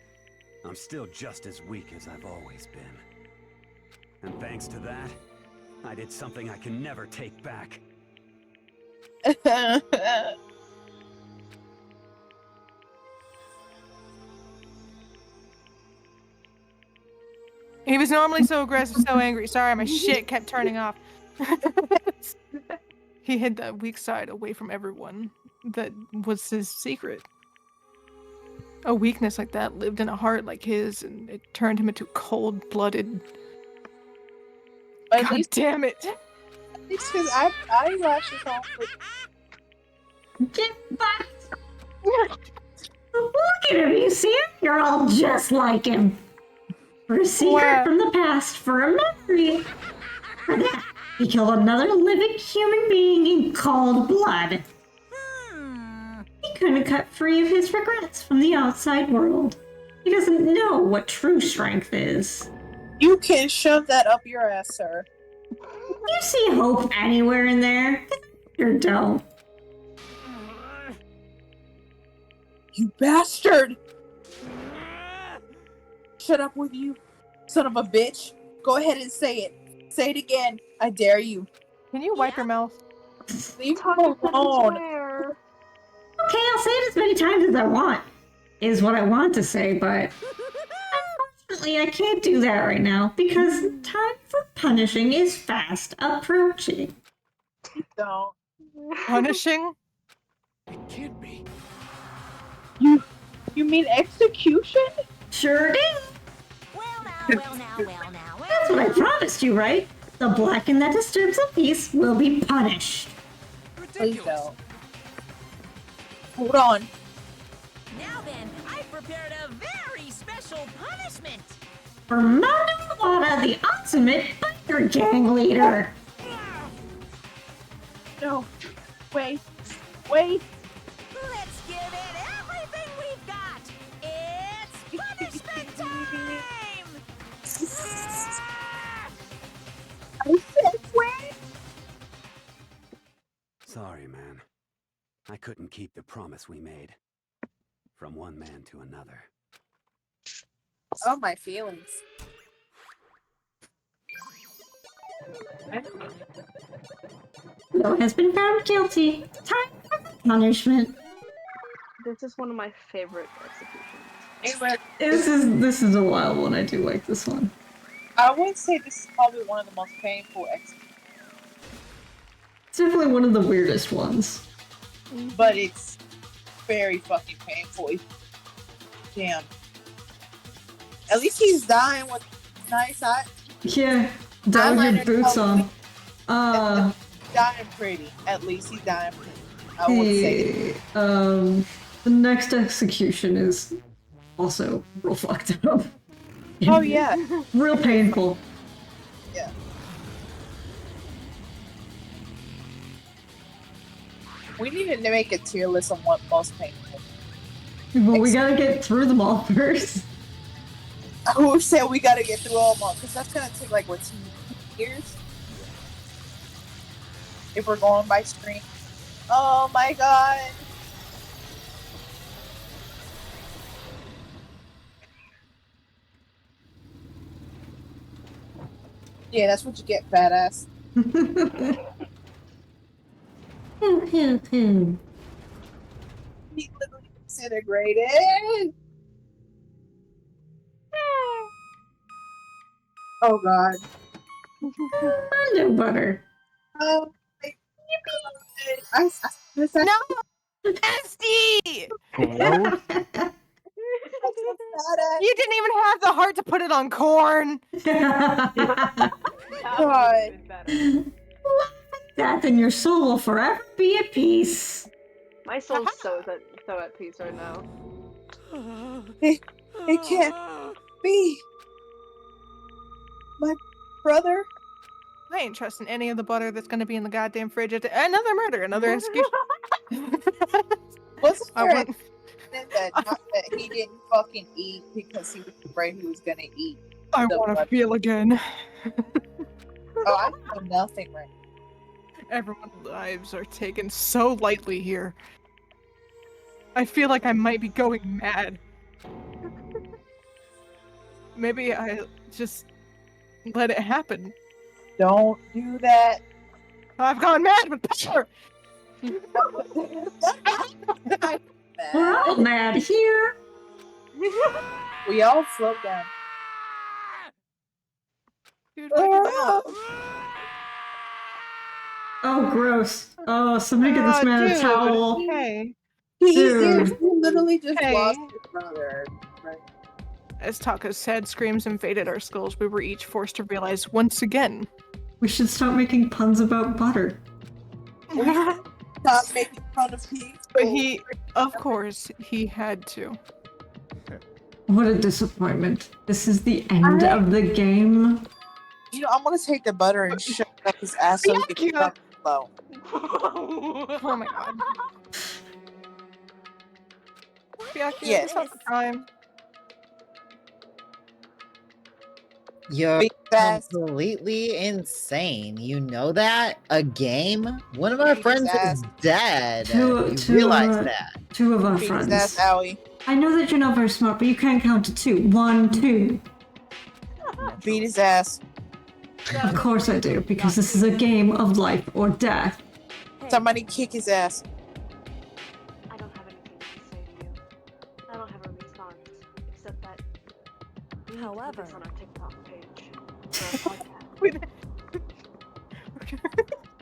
I'm still just as weak as I've always been. And thanks to that, I did something I can never take back. He was normally so aggressive, so angry. Sorry, my shit kept turning off. He hid that weak side away from everyone. That was his secret. A weakness like that lived in a heart like his, and it turned him into cold-blooded. God damn it! At least his eyelashes off. Get back! Look at him, you see him? You're all just like him. For a secret from the past, for a memory. For that, he killed another living human being in cold blood. He couldn't cut free of his regrets from the outside world. He doesn't know what true strength is. You can shove that up your ass, sir. You see hope anywhere in there? You don't. You bastard! Shut up with you, son of a bitch. Go ahead and say it. Say it again. I dare you. Can you wipe your mouth? Leave him alone. Okay, I'll say it as many times as I want. Is what I want to say, but unfortunately I can't do that right now because time for punishing is fast approaching. Don't. Punishing? It can't be. You mean execution? Sure do. Well now. That's what I promised you, right? The blackened that disturbs the peace will be punished. Please don't. Hold on. Now then, I've prepared a very special punishment. For Mondo Iwata, the ultimate biker gang leader. No. Wait. Let's give it everything we've got. It's punishment time! I said wait. Sorry, man. I couldn't keep the promise we made. From one man to another. Oh, my feelings. No has been found guilty. Time for punishment. This is one of my favorite executions. This is a wild one. I do like this one. I would say this is probably one of the most painful executions. It's definitely one of the weirdest ones. But it's very fucking painful. Damn. At least he's dying with nice eyes. Yeah, die with your boots on. Dying pretty. At least he's dying pretty. I would say. The next execution is also real fucked up. Oh yeah. Real painful. Yeah. We need to make a tier list on what most painful. But we gotta get through them all first. Who said we gotta get through all of them? Because that's gonna take like what, 2 years? If we're going by stream. Oh my god. Yeah, that's what you get, badass. He literally disintegrated. Oh god. Mondo butter. Oh my god. No! Nasty! You didn't even have the heart to put it on corn. God. That, then your soul will forever be at peace. My soul's so at peace right now. It can't be. My brother? I ain't trusting any of the butter that's gonna be in the goddamn fridge. Another murder, another execution. Wasn't there that he didn't fucking eat because he was afraid he was gonna eat? I want to feel again. Oh, I know nothing right now. Everyone's lives are taken so lightly here. I feel like I might be going mad. Maybe I just let it happen. Don't do that. I've gone mad with power. We're all mad here. We all slow down. Dude, Oh, gross. Oh, somebody get this man a towel. Hey. He literally just lost his brother. Right? As Taka's sad screams invaded our skulls, we were each forced to realize once again. We should stop making puns about butter. Stop making fun of people. But he Of course, he had to. What a disappointment. This is the end of the game. You know, I'm gonna take the butter and shove it up his ass so he can come low. Oh my god. Byakuya, Yes. it's not the time. You're Big ass. completely insane. You know that? A game? One of our Beat his friends ass. is dead. Two You realize of that. our Beat his friends. ass, Owie. I know that you're not very smart, but you can't count to 2. 1, 2. Beat his ass. Of course I do, because this is a game of life or death. Somebody kick his ass. I don't have anything to say to you. I don't have a response, except that we need to put However- this on our TikTok page. For our podcast.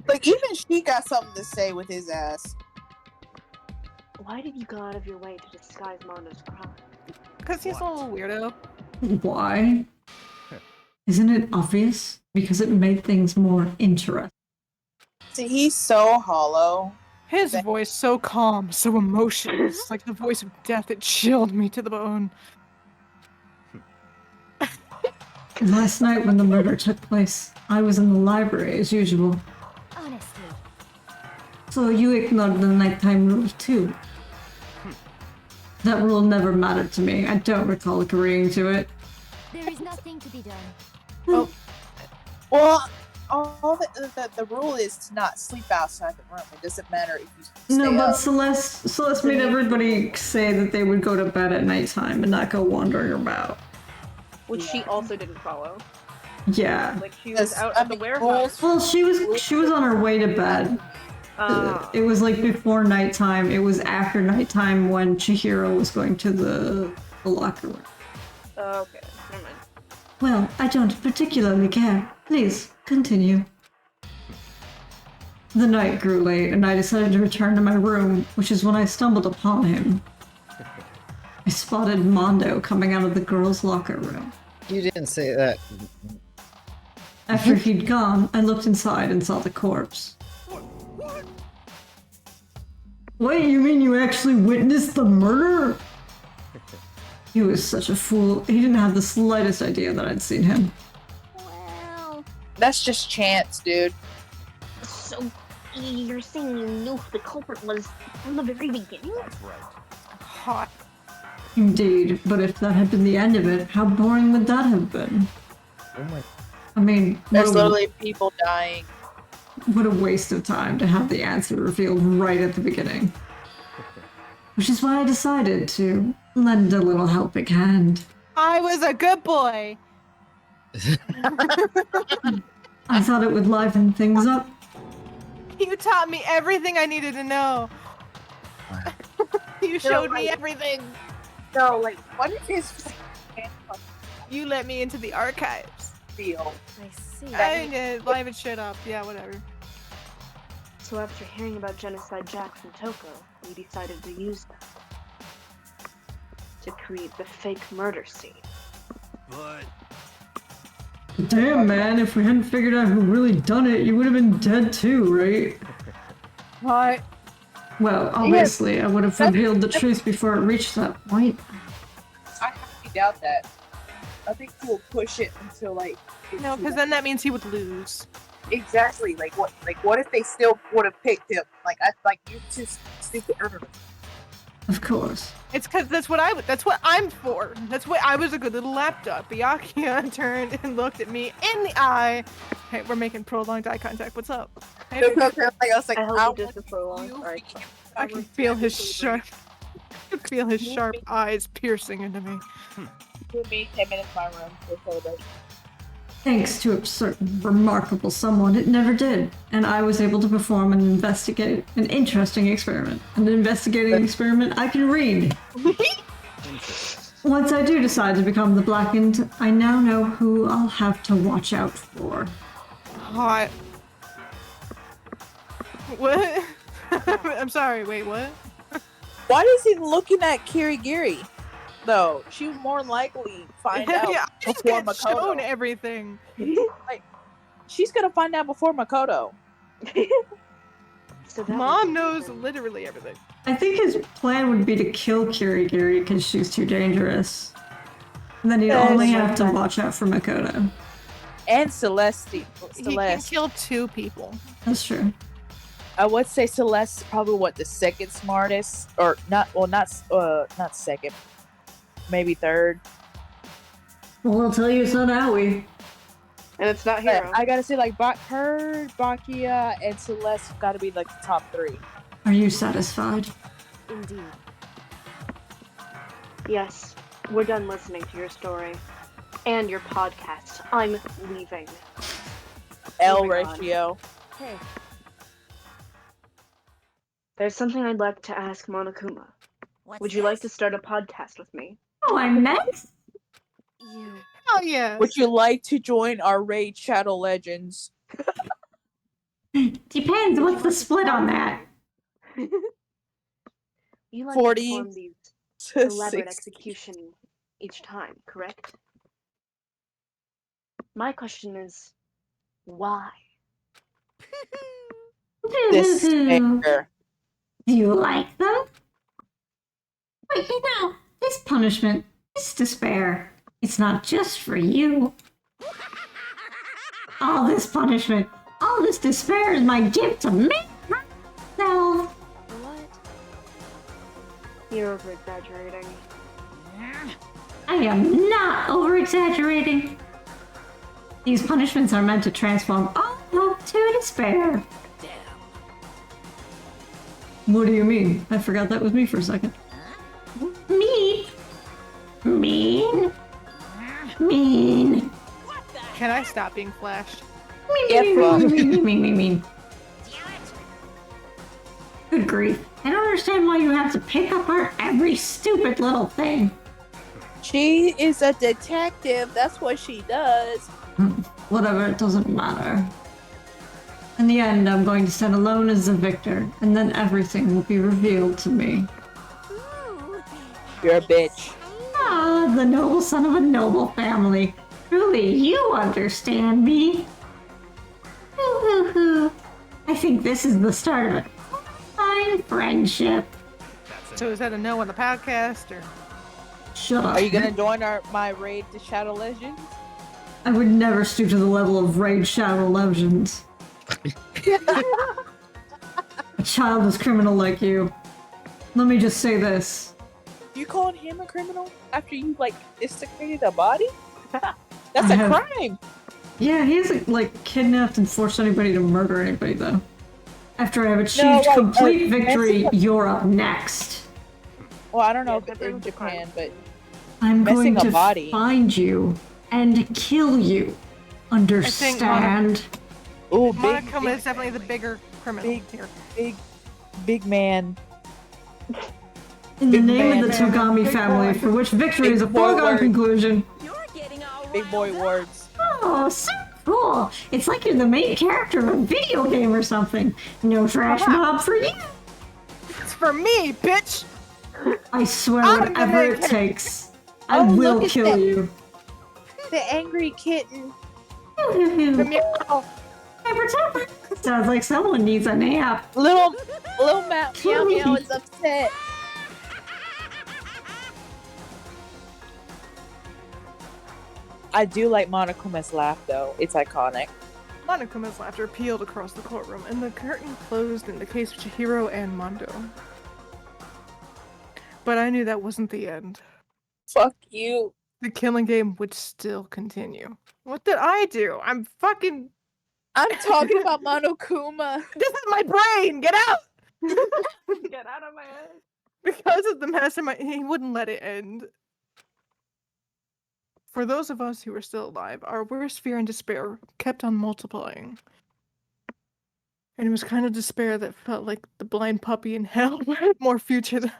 Like, even she got something to say with his ass. Why did you go out of your way to disguise Mondo's crime? Because he's a little weirdo. Why? Isn't it obvious? Because it made things more interesting. See, he's so hollow. His voice so calm, so emotionless, like the voice of death. It chilled me to the bone. Last night when the murder took place, I was in the library as usual. Honestly, So you ignored the nighttime rule too. That rule never mattered to me. I don't recall agreeing to it. there is nothing to be done. Well, all the rule is to not sleep outside the room. It doesn't matter if you stay No, but up. Celeste made everybody say that they would go to bed at nighttime and not go wandering about. Which she also didn't follow. Yeah. Like she was out at the warehouse. Well, she was on her way to bed. It was like before nighttime. It was after nighttime when Chihiro was going to the locker room. Okay, never mind. Well, I don't particularly care. Please, continue. The night grew late, and I decided to return to my room, which is when I stumbled upon him. I spotted Mondo coming out of the girls' locker room. You didn't say that. After he'd gone, I looked inside and saw the corpse. Wait, you mean you actually witnessed the murder? He was such a fool. He didn't have the slightest idea that I'd seen him. Well, That's just chance, dude. So, you're saying you knew who the culprit was from the very beginning? That's right. Hot. Indeed, but if that had been the end of it, how boring would that have been? Oh my. I mean, There's literally people dying. what a waste of time to have the answer revealed right at the beginning. Which is why I decided to lend a little helping hand. I was a good boy. I thought it would liven things up. You taught me everything I needed to know. You showed me like- everything. No, like, what is his You let me into the archives. feel? I see. I did. Liven shit up. Yeah, whatever. So after hearing about Genocide Jax and Toko, we decided to use them to create the fake murder scene. But Damn, man, if we hadn't figured out who really done it, you would have been dead too, right? What? Well, obviously, I would have revealed the truth before it reached that point. I highly doubt that. I think he will push it until like. No, because then that means he would lose. Exactly. Like what? Like what if they still would have picked him? Like you're too stupid. Of course. It's because that's what I'm for. That's what I was a good little lapdog. Byakuya turned and looked at me in the eye. Hey, we're making prolonged eye contact. What's up? Hey, I was like, I I hope you did this for a long time. I can feel his sharp eyes piercing into me. Give me 10 minutes in my room to celebrate. Thanks to a certain remarkable someone, it never did, and I was able to perform an interesting experiment. An investigating experiment I can read. Once I do decide to become the Blackened, I now know who I'll have to watch out for. Hot. What? I'm sorry. Wait, what? Why is he looking at Kirigiri? Though she would more likely find out Yeah, she's before getting shown Makoto. everything. Like, she's gonna find out before Makoto. So that Mom knows literally everything. I think his plan would be to kill Kirigiri because she's too dangerous. And then he'd only have to watch out for Makoto. And Celeste. He can kill 2 people. That's true. I would say Celeste is probably the second smartest, or not second, maybe third. Well, I'll tell you, it's not Aoi. And it's not Hero. I gotta say, like, her, Bakia, and Celeste gotta be like the top 3. Are you satisfied? Indeed. Yes, we're done listening to your story. And your podcast. I'm leaving. L ratio. Hey. There's something I'd like to ask Monokuma. Would you like to start a podcast with me? Oh, I'm next. You. Oh yeah. Would you like to join our raid Shadow Legends? Depends. What's the split on that? You like 40 to perform these to elaborate 60. execution each time, correct? My question is, why? Despair. Do you like them? But this punishment, this despair, it's not just for you. All this punishment, all this despair is my gift to me myself. What? You're over-exaggerating. I am not over-exaggerating. These punishments are meant to transform all hope to despair. What do you mean? I forgot that was me for a second. Me? Mean? Mean. Can I stop being flashed? Mean. Good grief. I don't understand why you have to pick apart every stupid little thing. She is a detective. That's what she does. Whatever, it doesn't matter. In the end, I'm going to stand alone as the victor, and then everything will be revealed to me. You're a bitch. Ah, the noble son of a noble family. Truly, you understand me. I think this is the start of a fine friendship. So is that a no on the podcast, or? Shut up. Are you gonna join my raid to Shadow Legends? I would never stoop to the level of Raid Shadow Legends. A childless criminal like you. Let me just say this. You calling him a criminal after you desecrated a body? That's a crime. Yeah, he hasn't kidnapped and forced anybody to murder anybody though. After I have achieved complete victory, you're up next. Well, I don't know if it's in Japan, but I'm going to body. find you and kill you. Understand? Oh, Monokuma is definitely the bigger criminal here. Big man. In the name of the Togami family, for which victory is a foregone conclusion. Big boy words. Oh, so cool. It's like you're the main character of a video game or something. No trash mob for you. It's for me, bitch. I swear, whatever it takes, I will kill you. The angry kitten. Sounds like someone needs a nap. Little Meow Meow is upset. I do like Monokuma's laugh though. It's iconic. Monokuma's laughter peeled across the courtroom, and the curtain closed in the case of Chihiro and Mondo. But I knew that wasn't the end. Fuck you. The killing game would still continue. What did I do? I'm talking about Monokuma. This is my brain! Get out! Get out of my head. Because of the mastermind, he wouldn't let it end. For those of us who were still alive, our worst fear and despair kept on multiplying. And it was kind of despair that felt like the blind puppy in hell had more future than...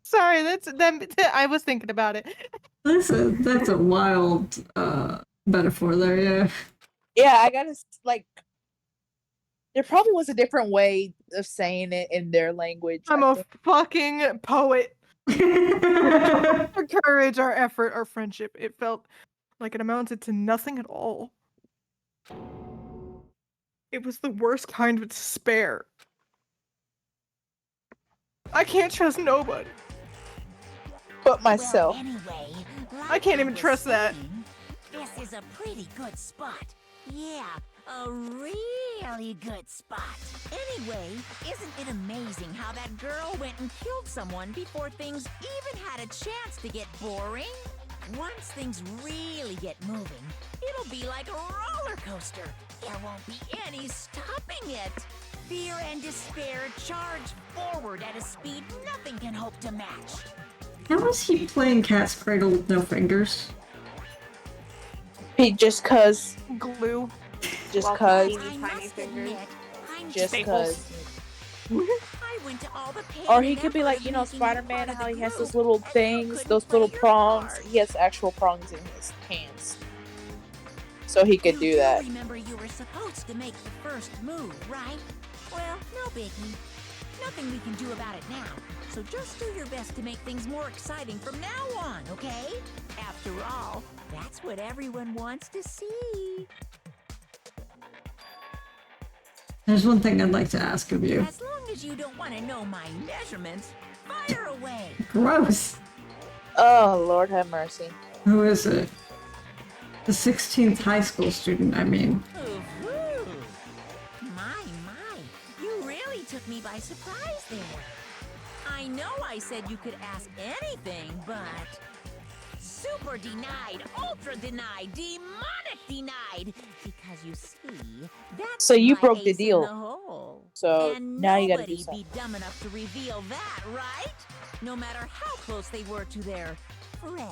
Sorry, I was thinking about it. That's a wild metaphor there, yeah. Yeah, I gotta, there probably was a different way of saying it in their language. I'm a fucking poet. Our courage, our effort, our friendship. It felt like it amounted to nothing at all. It was the worst kind of despair. I can't trust nobody. But myself. Well, anyway, I can't even trust that. This is a pretty good spot. Yeah, a really good spot. Anyway, isn't it amazing how that girl went and killed someone before things even had a chance to get boring? Once things really get moving, it'll be like a roller coaster. There won't be any stopping it. Fear and despair charge forward at a speed nothing can hope to match. How is he playing Cat's Cradle with no fingers? Just cause. Glue. Just Well, cause. tiny fingers. Just cause. I went to all the pain Or he and could be effort like, of you know, making you part Spider-Man, of how the he has group, those little but you things, couldn't those play little your prongs. part. He has actual prongs in his hands. So he could do that. Remember you were supposed to make the first move, right? Well, no biggie. Nothing we can do about it now. So just do your best to make things more exciting from now on, okay? After all, that's what everyone wants to see. There's one thing I'd like to ask of you. As long as you don't want to know my measurements, fire away. Gross. Oh, Lord have mercy. Who is it? The 16th high school student, I mean. Ooh. My, you really took me by surprise there. I know I said you could ask anything, but... Super denied, ultra denied, demonic denied! Because you see, that's So you my broke the ace in deal. the hole. So And now you gotta do nobody'd something. be dumb enough to reveal that, right? No matter how close they were to their friend.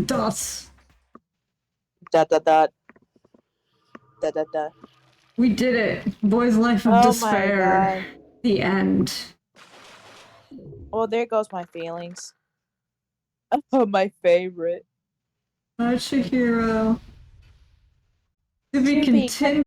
Dots. Dot dot dot. Dot dot dot. We did it. Boy's Life of Oh my Despair. God. The end. Well, there goes my feelings. Oh, my favorite. Bye, Chihiro. To be continued.